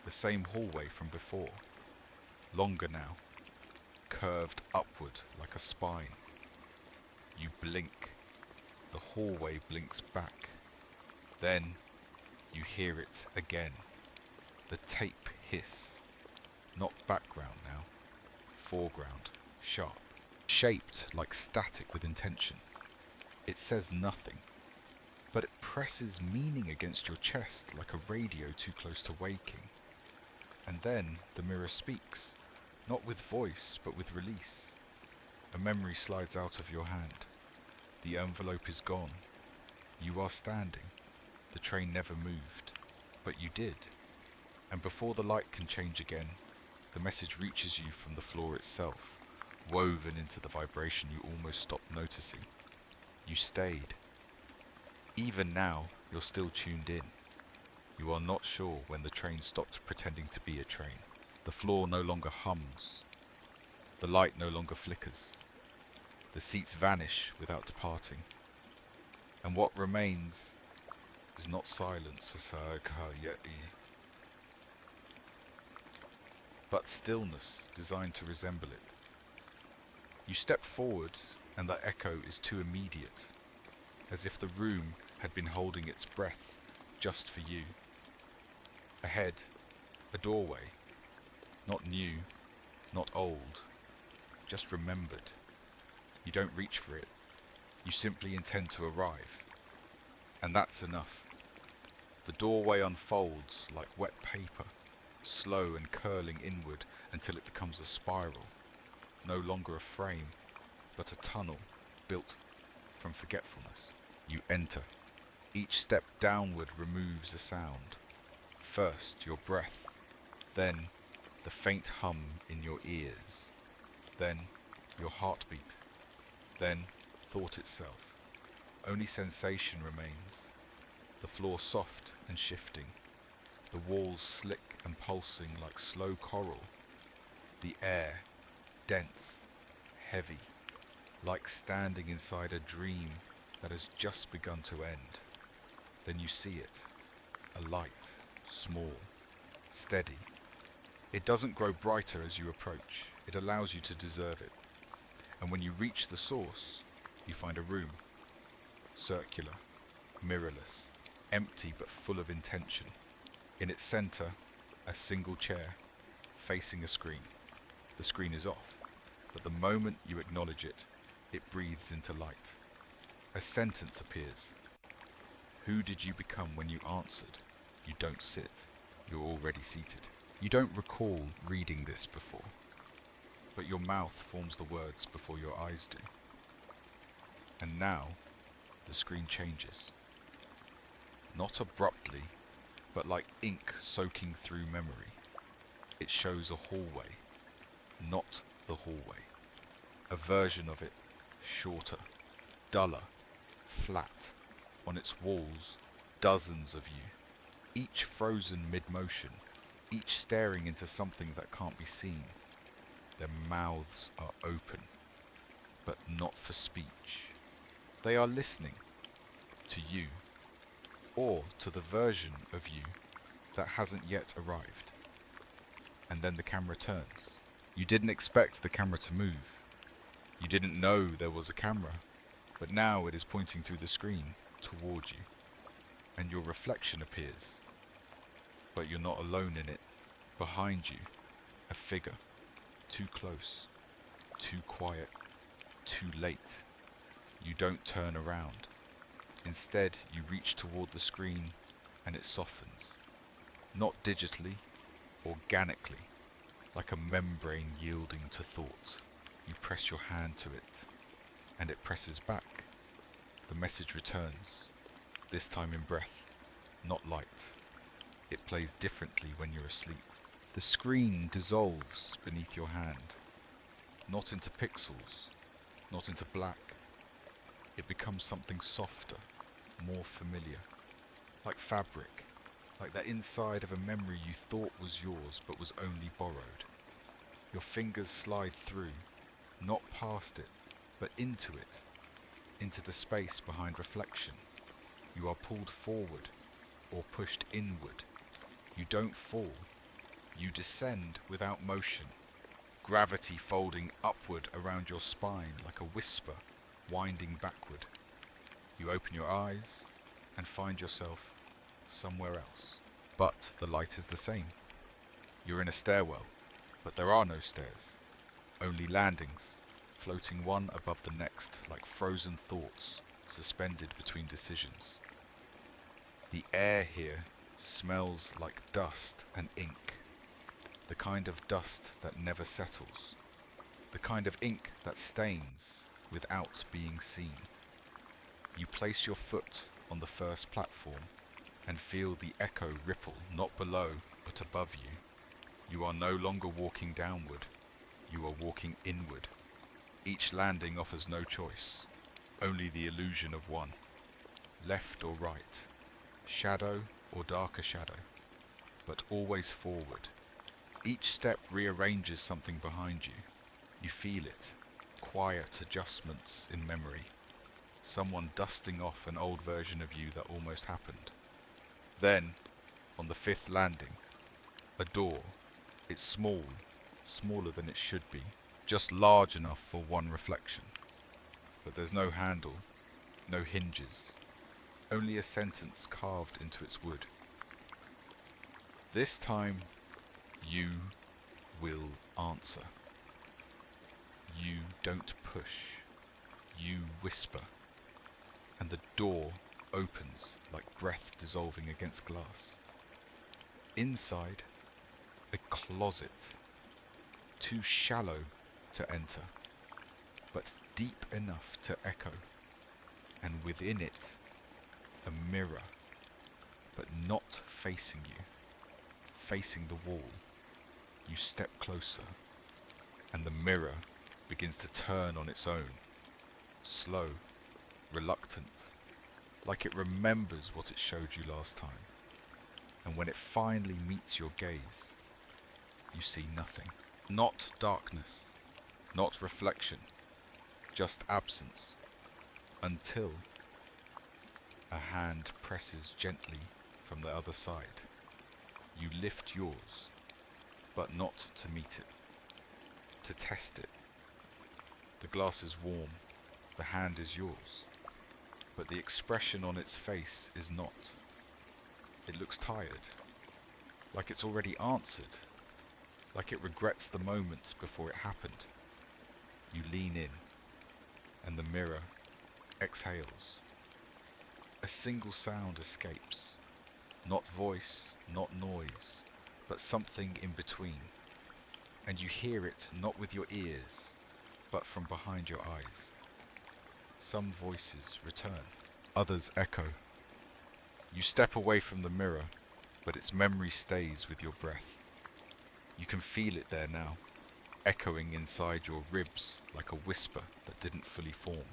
Speaker 1: the same hallway from before, longer now, curved upward like a spine. You blink, the hallway blinks back, then you hear it again, the tape hiss, not background now, foreground, sharp, shaped like static with intention. It says nothing, but it presses meaning against your chest like a radio too close to waking. And then the mirror speaks, not with voice, but with release. A memory slides out of your hand. The envelope is gone. You are standing. The train never moved, but you did. And before the light can change again, the message reaches you from the floor itself, woven into the vibration you almost stopped noticing. You stayed. Even now, you're still tuned in. You are not sure when the train stopped pretending to be a train. The floor no longer hums. The light no longer flickers. The seats vanish without departing. And what remains is not silence, but stillness designed to resemble it. You step forward and the echo is too immediate, as if the room had been holding its breath just for you. Ahead, a doorway, not new, not old, just remembered. You don't reach for it, you simply intend to arrive, and that's enough. The doorway unfolds like wet paper, slow and curling inward until it becomes a spiral, no longer a frame, but a tunnel built from forgetfulness. You enter. Each step downward removes a sound. First your breath, then the faint hum in your ears, then your heartbeat, then thought itself. Only sensation remains. The floor soft and shifting, the walls slick and pulsing like slow coral, the air dense, heavy, like standing inside a dream that has just begun to end. Then you see it, a light, small, steady. It doesn't grow brighter as you approach, it allows you to deserve it. And when you reach the source, you find a room, circular, mirrorless, empty but full of intention. In its center, a single chair, facing a screen. The screen is off, but the moment you acknowledge it, it breathes into light. A sentence appears. Who did you become when you answered? You don't sit, you're already seated. You don't recall reading this before, but your mouth forms the words before your eyes do. And now, the screen changes. Not abruptly, but like ink soaking through memory. It shows a hallway, not the hallway. A version of it, shorter, duller, flat. On its walls, dozens of you, each frozen mid-motion, each staring into something that can't be seen. Their mouths are open, but not for speech. They are listening to you, or to the version of you that hasn't yet arrived. And then the camera turns. You didn't expect the camera to move. You didn't know there was a camera, but now it is pointing through the screen toward you, and your reflection appears. But you're not alone in it. Behind you, a figure, too close. too quiet, too late. You don't turn around. Instead, you reach toward the screen and it softens. Not digitally, organically, like a membrane yielding to thought. You press your hand to it, and it presses back. The message returns, this time in breath, not light. It plays differently when you're asleep. The screen dissolves beneath your hand, not into pixels, not into black. It becomes something softer, more familiar, like fabric, like that inside of a memory you thought was yours but was only borrowed. Your fingers slide through, not past it, but into it, into the space behind reflection. You are pulled forward or pushed inward. You don't fall. You descend without motion, gravity folding upward around your spine like a whisper winding backward. You open your eyes and find yourself somewhere else. But the light is the same. You're in a stairwell, but there are no stairs, only landings, floating one above the next like frozen thoughts suspended between decisions. The air here smells like dust and ink, the kind of dust that never settles, the kind of ink that stains without being seen. You place your foot on the first platform and feel the echo ripple not below but above you. You are no longer walking downward, you are walking inward. Each landing offers no choice, only the illusion of one. Left or right, shadow or darker shadow, but always forward. Each step rearranges something behind you. You feel it, quiet adjustments in memory. Someone dusting off an old version of you that almost happened. Then, on the fifth landing, a door. It's small, smaller than it should be, just large enough for one reflection. But there's no handle, no hinges, only a sentence carved into its wood. This time, you will answer. You don't push, you whisper, and the door opens like breath dissolving against glass. Inside, a closet, too shallow to enter, but deep enough to echo, and within it, a mirror, but not facing you, facing the wall. You step closer, and the mirror begins to turn on its own, slow, reluctant, like it remembers what it showed you last time. And when it finally meets your gaze, you see nothing. Not darkness, not reflection, just absence, until a hand presses gently from the other side. You lift yours, but not to meet it, to test it. The glass is warm, the hand is yours, but the expression on its face is not. It looks tired, like it's already answered, like it regrets the moment before it happened. You lean in, and the mirror exhales. A single sound escapes, not voice, not noise, but something in between, and you hear it not with your ears, but from behind your eyes. Some voices return, others echo. You step away from the mirror, but its memory stays with your breath. You can feel it there now, echoing inside your ribs like a whisper that didn't fully form.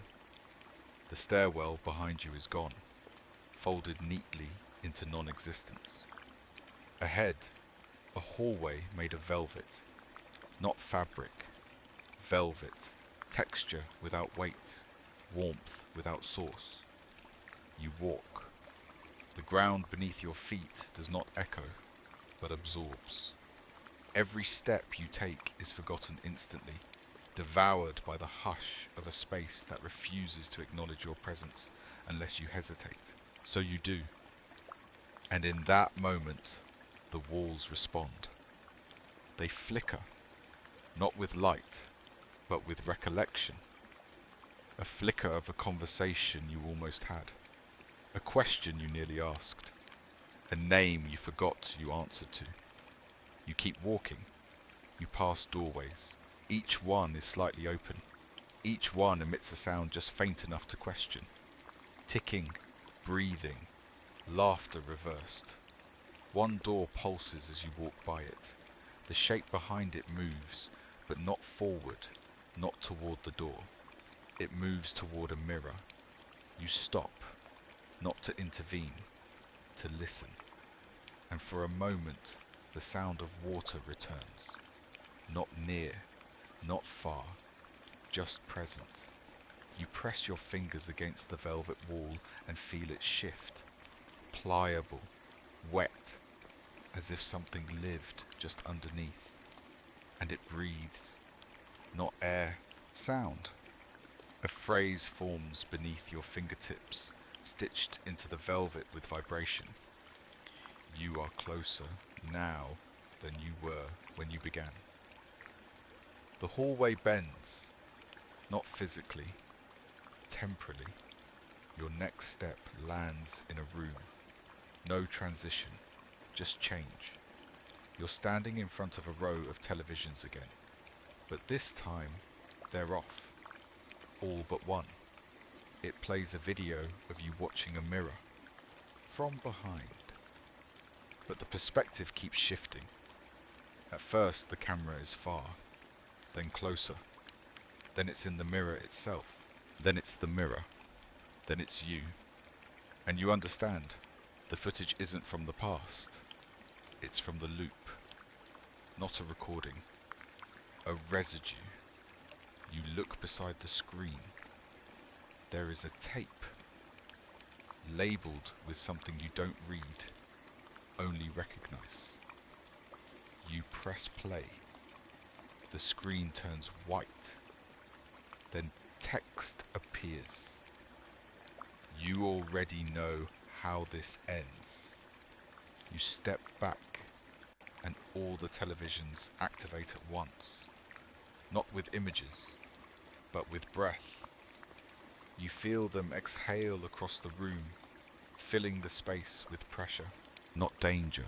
Speaker 1: The stairwell behind you is gone, folded neatly into non-existence. Ahead, a hallway made of velvet, not fabric, velvet, texture without weight, warmth without source. You walk. The ground beneath your feet does not echo, but absorbs. Every step you take is forgotten instantly, devoured by the hush of a space that refuses to acknowledge your presence unless you hesitate. So you do. And in that moment, the walls respond. They flicker, not with light, but with recollection. A flicker of a conversation you almost had. A question you nearly asked. A name you forgot you answered to. You keep walking. You pass doorways. Each one is slightly open. Each one emits a sound just faint enough to question. Ticking, breathing, laughter reversed. One door pulses as you walk by it. The shape behind it moves, but not forward, not toward the door. It moves toward a mirror. You stop, not to intervene, to listen. And for a moment, the sound of water returns. Not near, not far, just present. You press your fingers against the velvet wall and feel it shift. Pliable, wet, as if something lived just underneath. And it breathes, not air, sound. A phrase forms beneath your fingertips, stitched into the velvet with vibration. You are closer now than you were when you began. The hallway bends, not physically, temporally. Your next step lands in a room. No transition, just change. You're standing in front of a row of televisions again, but this time they're off. All but one. It plays a video of you watching a mirror from behind. But the perspective keeps shifting. At first the camera is far, then closer, then it's in the mirror itself, then it's the mirror, then it's you. And you understand, the footage isn't from the past, it's from the loop. Not a recording, a residue. You look beside the screen. There is a tape, labelled with something you don't read, only recognise. You press play. The screen turns white. Then text appears. You already know how this ends. You step back and all the televisions activate at once. Not with images, but with breath. You feel them exhale across the room, filling the space with pressure. Not danger,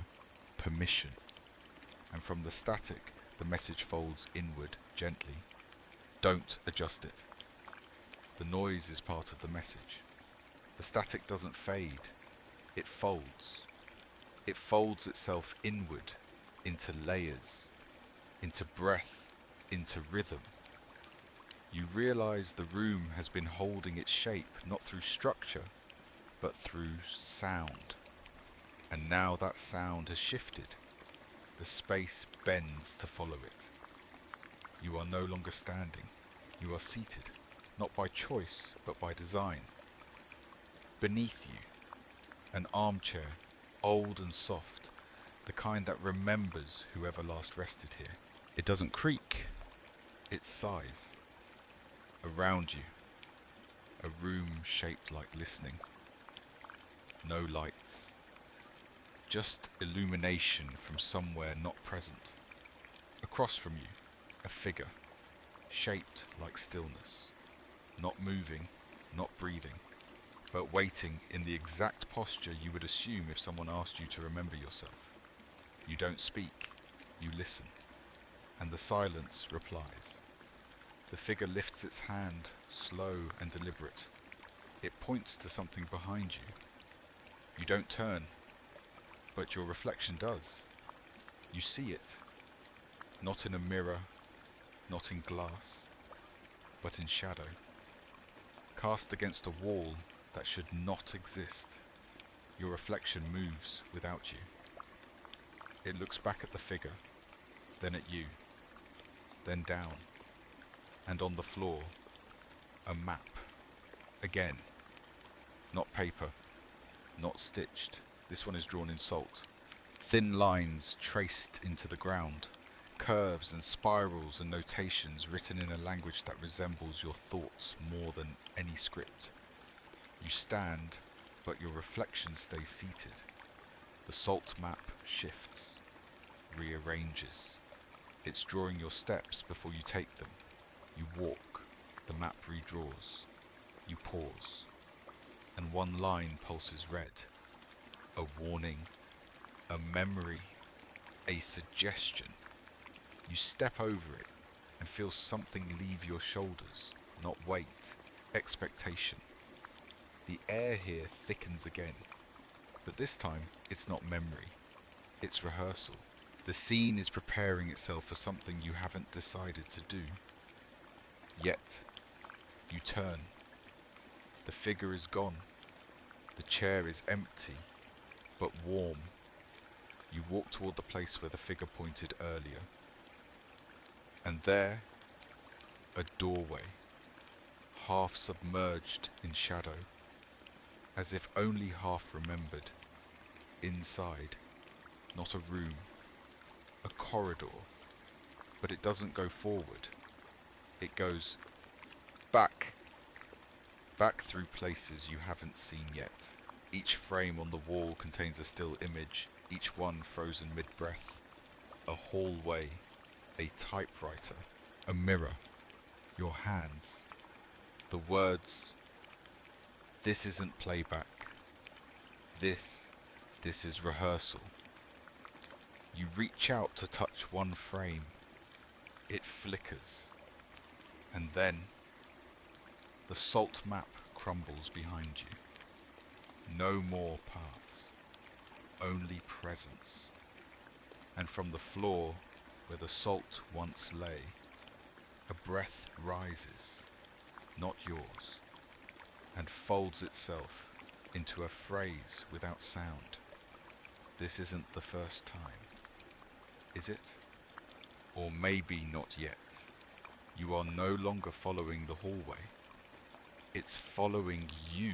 Speaker 1: permission. And from the static, the message folds inward gently. Don't adjust it. The noise is part of the message. The static doesn't fade. It folds. It folds itself inward, into layers, into breath, into rhythm. You realize the room has been holding its shape not through structure, but through sound. And now that sound has shifted. The space bends to follow it. You are no longer standing. You are seated, not by choice, but by design. Beneath you, an armchair, old and soft, the kind that remembers whoever last rested here. It doesn't creak, it sighs. Around you, a room shaped like listening. No lights. Just illumination from somewhere not present. Across from you, a figure, shaped like stillness. Not moving, not breathing, but waiting in the exact posture you would assume if someone asked you to remember yourself. You don't speak, you listen, and the silence replies. The figure lifts its hand, slow and deliberate. It points to something behind you. You don't turn, but your reflection does. You see it, not in a mirror, not in glass, but in shadow, cast against a wall that should not exist. Your reflection moves without you. It looks back at the figure, then at you, then down, and on the floor, a map. Again, not paper, not stitched. This one is drawn in salt. Thin lines traced into the ground, curves and spirals and notations written in a language that resembles your thoughts more than any script. You stand, but your reflection stays seated. The salt map shifts, rearranges. It's drawing your steps before you take them. You walk, the map redraws. You pause, and one line pulses red. A warning, a memory, a suggestion. You step over it and feel something leave your shoulders, not weight, expectation. The air here thickens again, but this time it's not memory, it's rehearsal. The scene is preparing itself for something you haven't decided to do. Yet, you turn. The figure is gone. The chair is empty, but warm. You walk toward the place where the figure pointed earlier. And there, a doorway, half submerged in shadow, as if only half remembered. Inside, not a room, a corridor, but it doesn't go forward. It goes back through places you haven't seen yet. Each frame on the wall contains a still image, each one frozen mid-breath. A hallway, a typewriter, a mirror, your hands, the words. This isn't playback. This is rehearsal. You reach out to touch one frame. It flickers. And then the salt map crumbles behind you. No more paths, only presence. And from the floor where the salt once lay, a breath rises, not yours, and folds itself into a phrase without sound. This isn't the first time, is it? Or maybe not yet. You are no longer following the hallway. It's following you.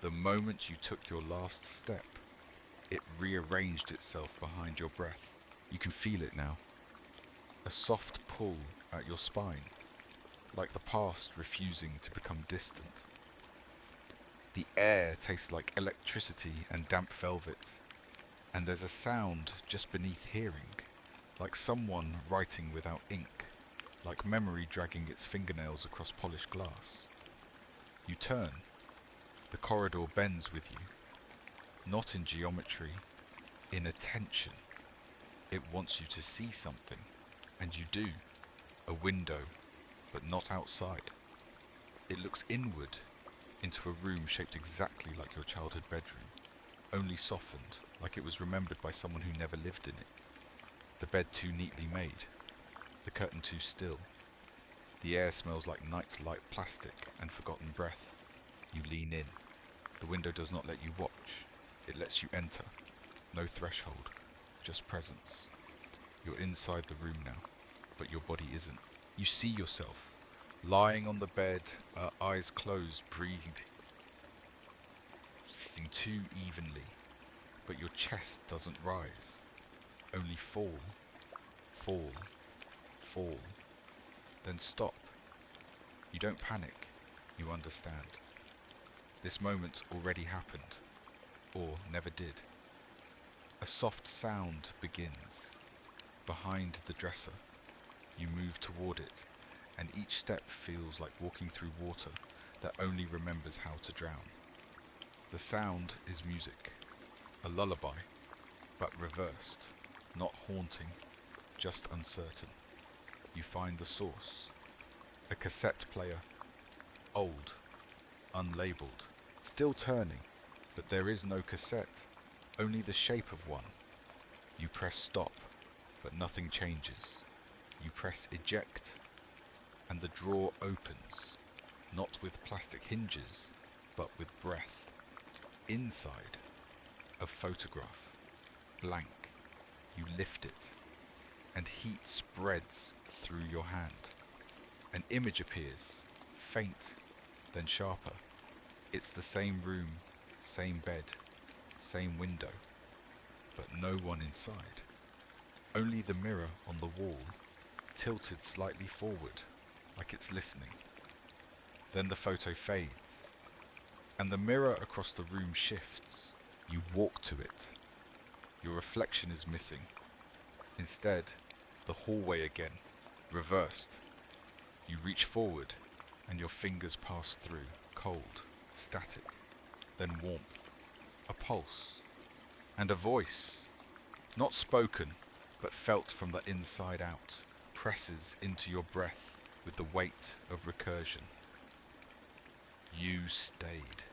Speaker 1: The moment you took your last step, it rearranged itself behind your breath. You can feel it now. A soft pull at your spine, like the past refusing to become distant. The air tastes like electricity and damp velvet, and there's a sound just beneath hearing, like someone writing without ink, like memory dragging its fingernails across polished glass. You turn. The corridor bends with you, not in geometry, in attention. It wants you to see something, and you do. A window, but not outside. It looks inward, into a room shaped exactly like your childhood bedroom, only softened, like it was remembered by someone who never lived in it. The bed too neatly made, the curtain too still. The air smells like night-light plastic and forgotten breath. You lean in. The window does not let you watch. It lets you enter. No threshold, just presence. You're inside the room now, but your body isn't. You see yourself, lying on the bed, eyes closed, breathing too evenly, but your chest doesn't rise. Only fall, fall, fall, then stop. You don't panic, you understand. This moment already happened, or never did. A soft sound begins. Behind the dresser, you move toward it, and each step feels like walking through water that only remembers how to drown. The sound is music, a lullaby, but reversed, not haunting, just uncertain. You find the source, a cassette player, old, unlabeled, still turning, but there is no cassette, only the shape of one. You press stop, but nothing changes. You press eject, and the drawer opens, not with plastic hinges, but with breath. Inside, a photograph, blank. You lift it, and heat spreads through your hand. An image appears, faint, then sharper. It's the same room, same bed, same window, but no one inside. Only the mirror on the wall, tilted slightly forward, like it's listening. Then the photo fades, and the mirror across the room shifts. You walk to it. Your reflection is missing. Instead, the hallway again, reversed. You reach forward, and your fingers pass through, cold, static, then warmth, a pulse, and a voice, not spoken, but felt from the inside out, presses into your breath with the weight of recursion. You stayed.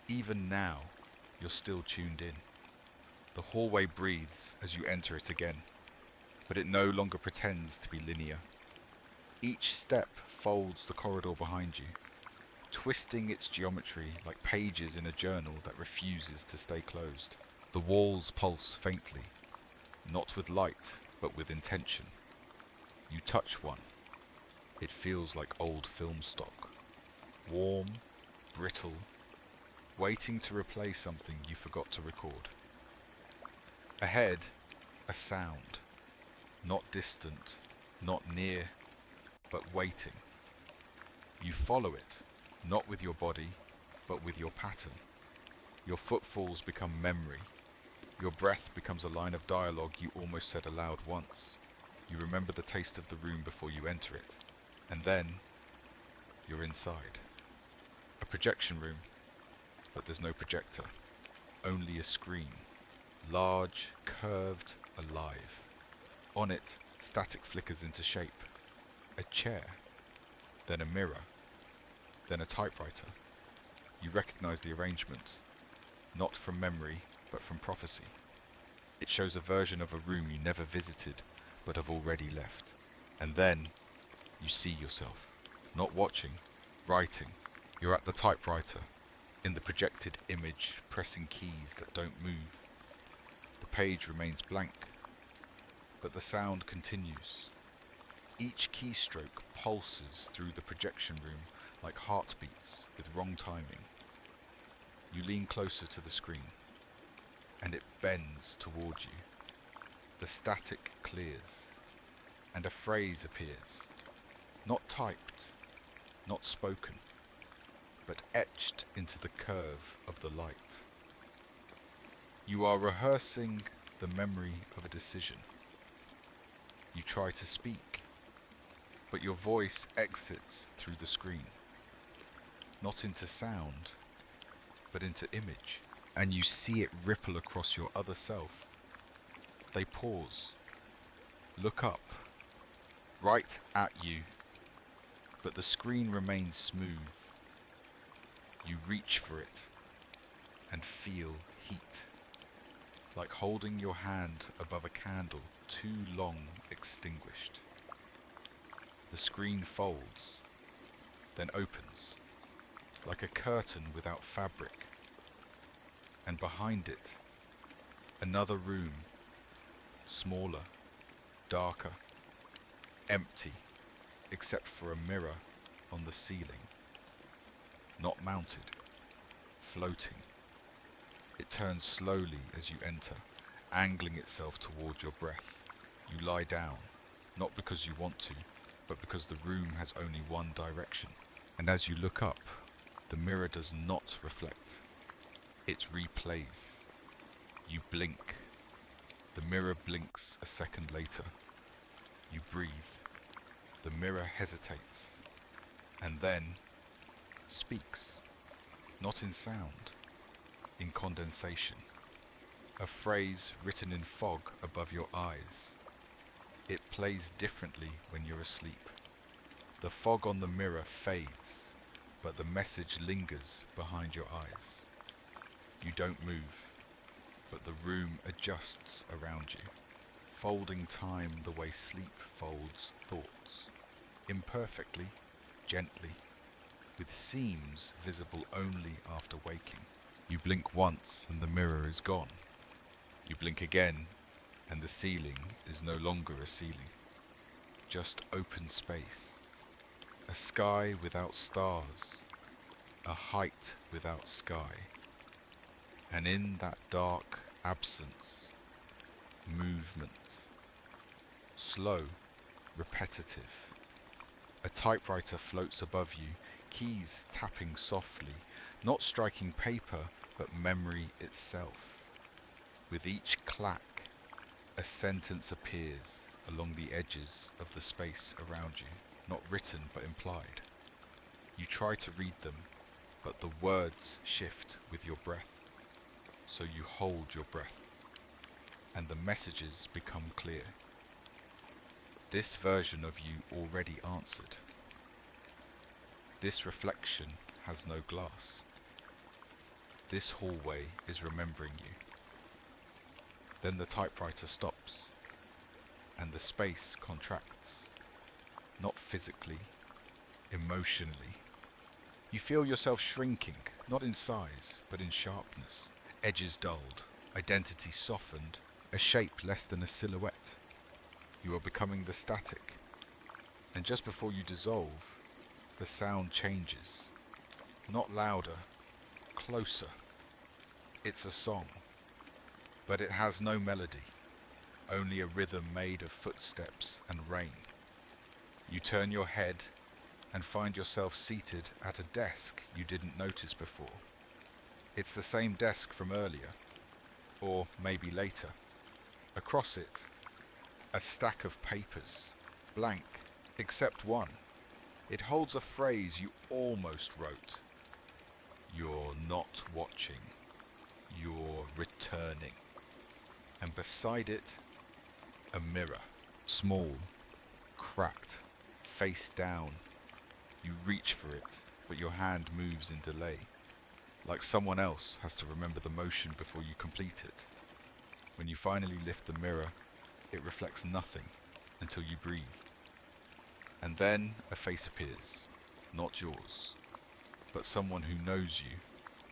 Speaker 1: Even now, you're still tuned in. The hallway breathes as you enter it again, but it no longer pretends to be linear. Each step folds the corridor behind you, twisting its geometry like pages in a journal that refuses to stay closed. The walls pulse faintly, not with light, but with intention. You touch one. It feels like old film stock, warm, brittle, waiting to replay something you forgot to record. Ahead, a sound, not distant, not near, but waiting. You follow it, not with your body, but with your pattern. Your footfalls become memory. Your breath becomes a line of dialogue you almost said aloud once. You remember the taste of the room before you enter it, and then you're inside. A projection room, but there's no projector, only a screen. Large, curved, alive. On it, static flickers into shape. A chair, then a mirror, then a typewriter. You recognize the arrangement, not from memory, but from prophecy. It shows a version of a room you never visited, but have already left. And then, you see yourself, not watching, writing. You're at the typewriter, in the projected image, pressing keys that don't move. The page remains blank, but the sound continues. Each keystroke pulses through the projection room like heartbeats with wrong timing. You lean closer to the screen, and it bends toward you. The static clears, and a phrase appears, not typed, not spoken, but etched into the curve of the light. You are rehearsing the memory of a decision. You try to speak, but your voice exits through the screen, not into sound, but into image, and you see it ripple across your other self. They pause, look up, right at you, but the screen remains smooth. You reach for it and feel heat, like holding your hand above a candle too long extinguished. The screen folds, then opens, like a curtain without fabric, and behind it, another room, smaller, darker, empty, except for a mirror on the ceiling. Not mounted, floating. It turns slowly as you enter, angling itself toward your breath. You lie down, not because you want to, but because the room has only one direction. And as you look up, the mirror does not reflect. It replays. You blink. The mirror blinks a second later. You breathe. The mirror hesitates, and then speaks, not in sound, in condensation. A phrase written in fog above your eyes. It plays differently when you're asleep. The fog on the mirror fades, but the message lingers behind your eyes. You don't move, but the room adjusts around you, folding time the way sleep folds thoughts, imperfectly, gently, with seams visible only after waking. You blink once and the mirror is gone. You blink again and the ceiling is no longer a ceiling, just open space, a sky without stars, a height without sky, and in that dark absence, movement, slow, repetitive. A typewriter floats above you, keys tapping softly, not striking paper, but memory itself. With each clack, a sentence appears along the edges of the space around you. not written but implied. You try to read them, but the words shift with your breath. So you hold your breath, and the messages become clear. This version of you already answered. This reflection has no glass. This hallway is remembering you. Then the typewriter stops, and the space contracts. Not physically, emotionally. You feel yourself shrinking, not in size, but in sharpness. Edges dulled, identity softened, a shape less than a silhouette. You are becoming the static. And just before you dissolve, the sound changes. Not louder, closer. It's a song, but it has no melody, only a rhythm made of footsteps and rain. You turn your head and find yourself seated at a desk you didn't notice before. It's the same desk from earlier, or maybe later. Across it, a stack of papers, blank, except one. It holds a phrase you almost wrote. You're not watching. You're returning. And beside it, a mirror. Small, cracked, face down. You reach for it, but your hand moves in delay. Like someone else has to remember the motion before you complete it. When you finally lift the mirror, it reflects nothing until you breathe. And then a face appears, not yours, but someone who knows you,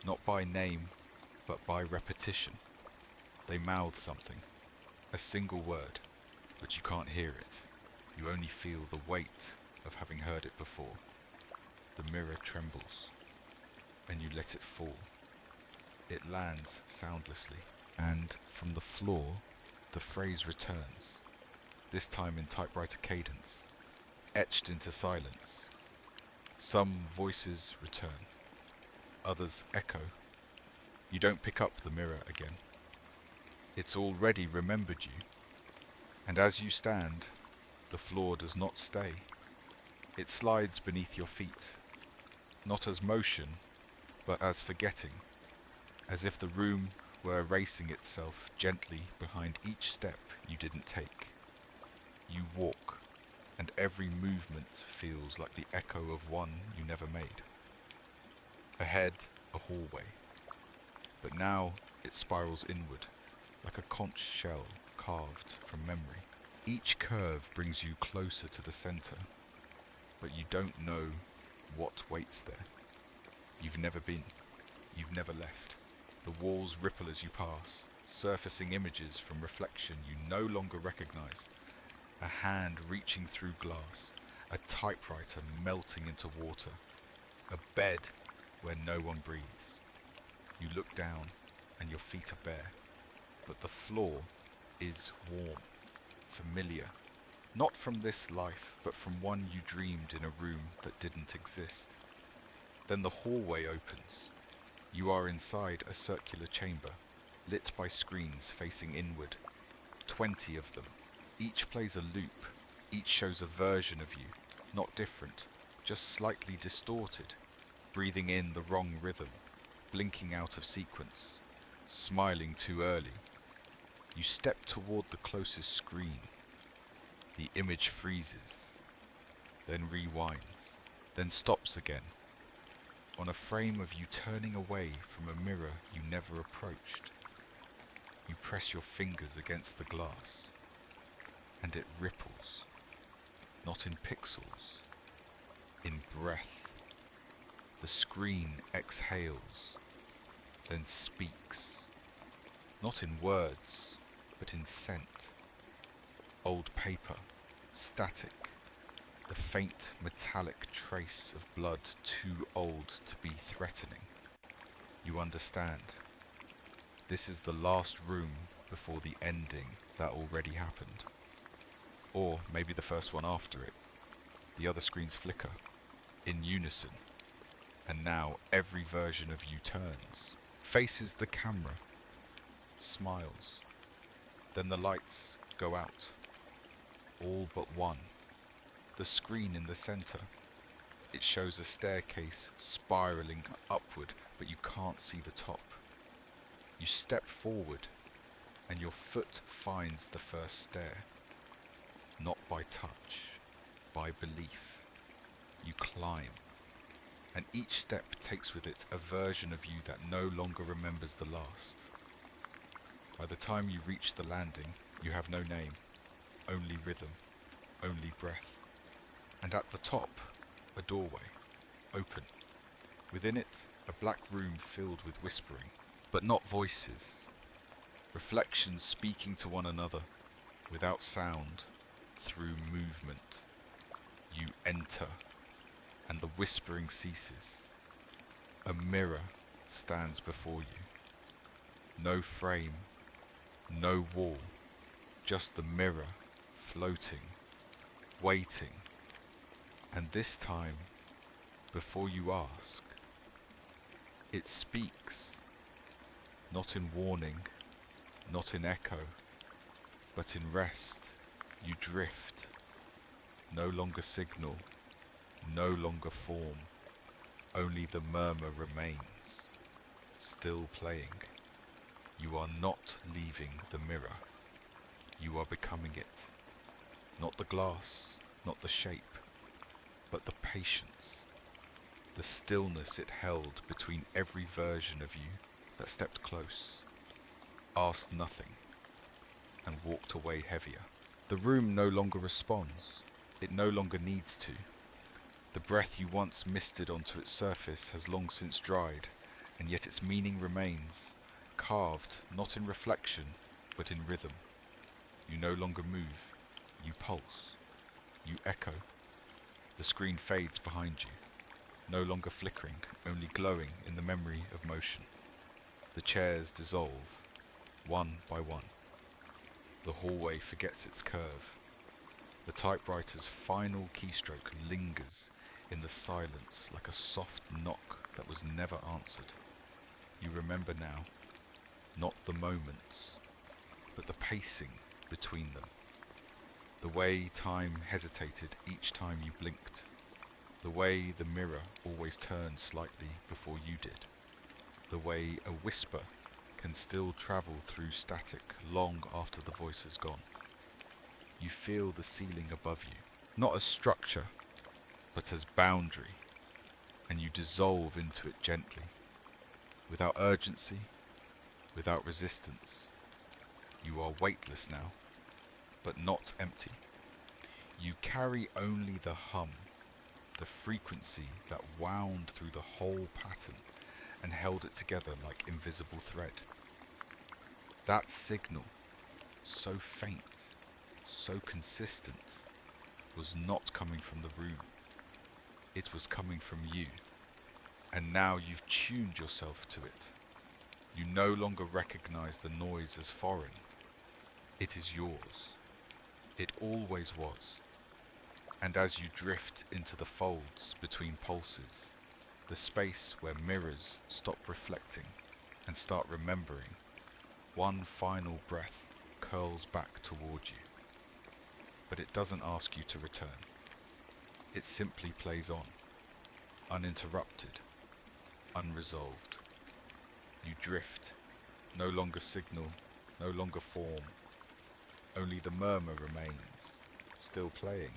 Speaker 1: not by name, but by repetition. They mouth something, a single word, but you can't hear it. You only feel the weight of having heard it before. The mirror trembles, and you let it fall. It lands soundlessly, and from the floor, the phrase returns, this time in typewriter cadence, etched into silence. Some voices return, others echo. You don't pick up the mirror again. It's already remembered you, and as you stand, the floor does not stay. It slides beneath your feet, not as motion, but as forgetting, as if the room were erasing itself gently behind each step you didn't take. You walk, and every movement feels like the echo of one you never made. Ahead, a hallway, but now it spirals inward, like a conch shell carved from memory. Each curve brings you closer to the center, but you don't know what waits there. You've never been, you've never left. The walls ripple as you pass, surfacing images from reflection you no longer recognize. A hand reaching through glass, a typewriter melting into water, a bed where no one breathes. You look down and your feet are bare, but the floor is warm, familiar. Not from this life, but from one you dreamed in a room that didn't exist. Then the hallway opens. You are inside a circular chamber, lit by screens facing inward. 20 of them. Each plays a loop. Each shows a version of you, not different, just slightly distorted, breathing in the wrong rhythm, blinking out of sequence, smiling too early. You step toward the closest screen. The image freezes, then rewinds, then stops again, on a frame of you turning away from a mirror you never approached. You press your fingers against the glass, and it ripples, not in pixels, in breath. The screen exhales, then speaks, not in words, but in scent. Old paper, static, the faint metallic trace of blood too old to be threatening. You understand. This is the last room before the ending that already happened. Or maybe the first one after it. The other screens flicker, in unison. And now every version of you turns, faces the camera, smiles. Then the lights go out. All but one. The screen in the center. It shows a staircase spiraling upward, but you can't see the top. You step forward, and your foot finds the first stair. Not by touch, by belief. You climb, and each step takes with it a version of you that no longer remembers the last. By the time you reach the landing, you have no name, only rhythm, only breath. And at the top, a doorway, open. Within it, a black room filled with whispering, but not voices. Reflections speaking to one another, without sound, through movement. You enter, and the whispering ceases. A mirror stands before you. No frame, no wall, just the mirror floating, waiting. And this time, before you ask, it speaks, not in warning, not in echo, but in rest. You drift, no longer signal, no longer form, only the murmur remains, still playing. You are not leaving the mirror, you are becoming it. Not the glass, not the shape, but the patience, the stillness it held between every version of you that stepped close, asked nothing, and walked away heavier. The room no longer responds, it no longer needs to. The breath you once misted onto its surface has long since dried, and yet its meaning remains, carved not in reflection, but in rhythm. You no longer move, you pulse, you echo. The screen fades behind you, no longer flickering, only glowing in the memory of motion. The chairs dissolve, one by one. The hallway forgets its curve. The typewriter's final keystroke lingers in the silence like a soft knock that was never answered. You remember now, not the moments, but the pacing between them. The way time hesitated each time you blinked. The way the mirror always turned slightly before you did. The way a whisper can still travel through static long after the voice has gone. You feel the ceiling above you, not as structure, but as boundary, and you dissolve into it gently, without urgency, without resistance. You are weightless now, but not empty. You carry only the hum, the frequency that wound through the whole pattern and held it together like invisible thread. That signal, so faint, so consistent, was not coming from the room. It was coming from you, and now you've tuned yourself to it. You no longer recognize the noise as foreign. It is yours. It always was. And as you drift into the folds between pulses, the space where mirrors stop reflecting and start remembering, one final breath curls back toward you. But it doesn't ask you to return. It simply plays on, uninterrupted, unresolved. You drift, no longer signal, no longer form. Only the murmur remains, still playing.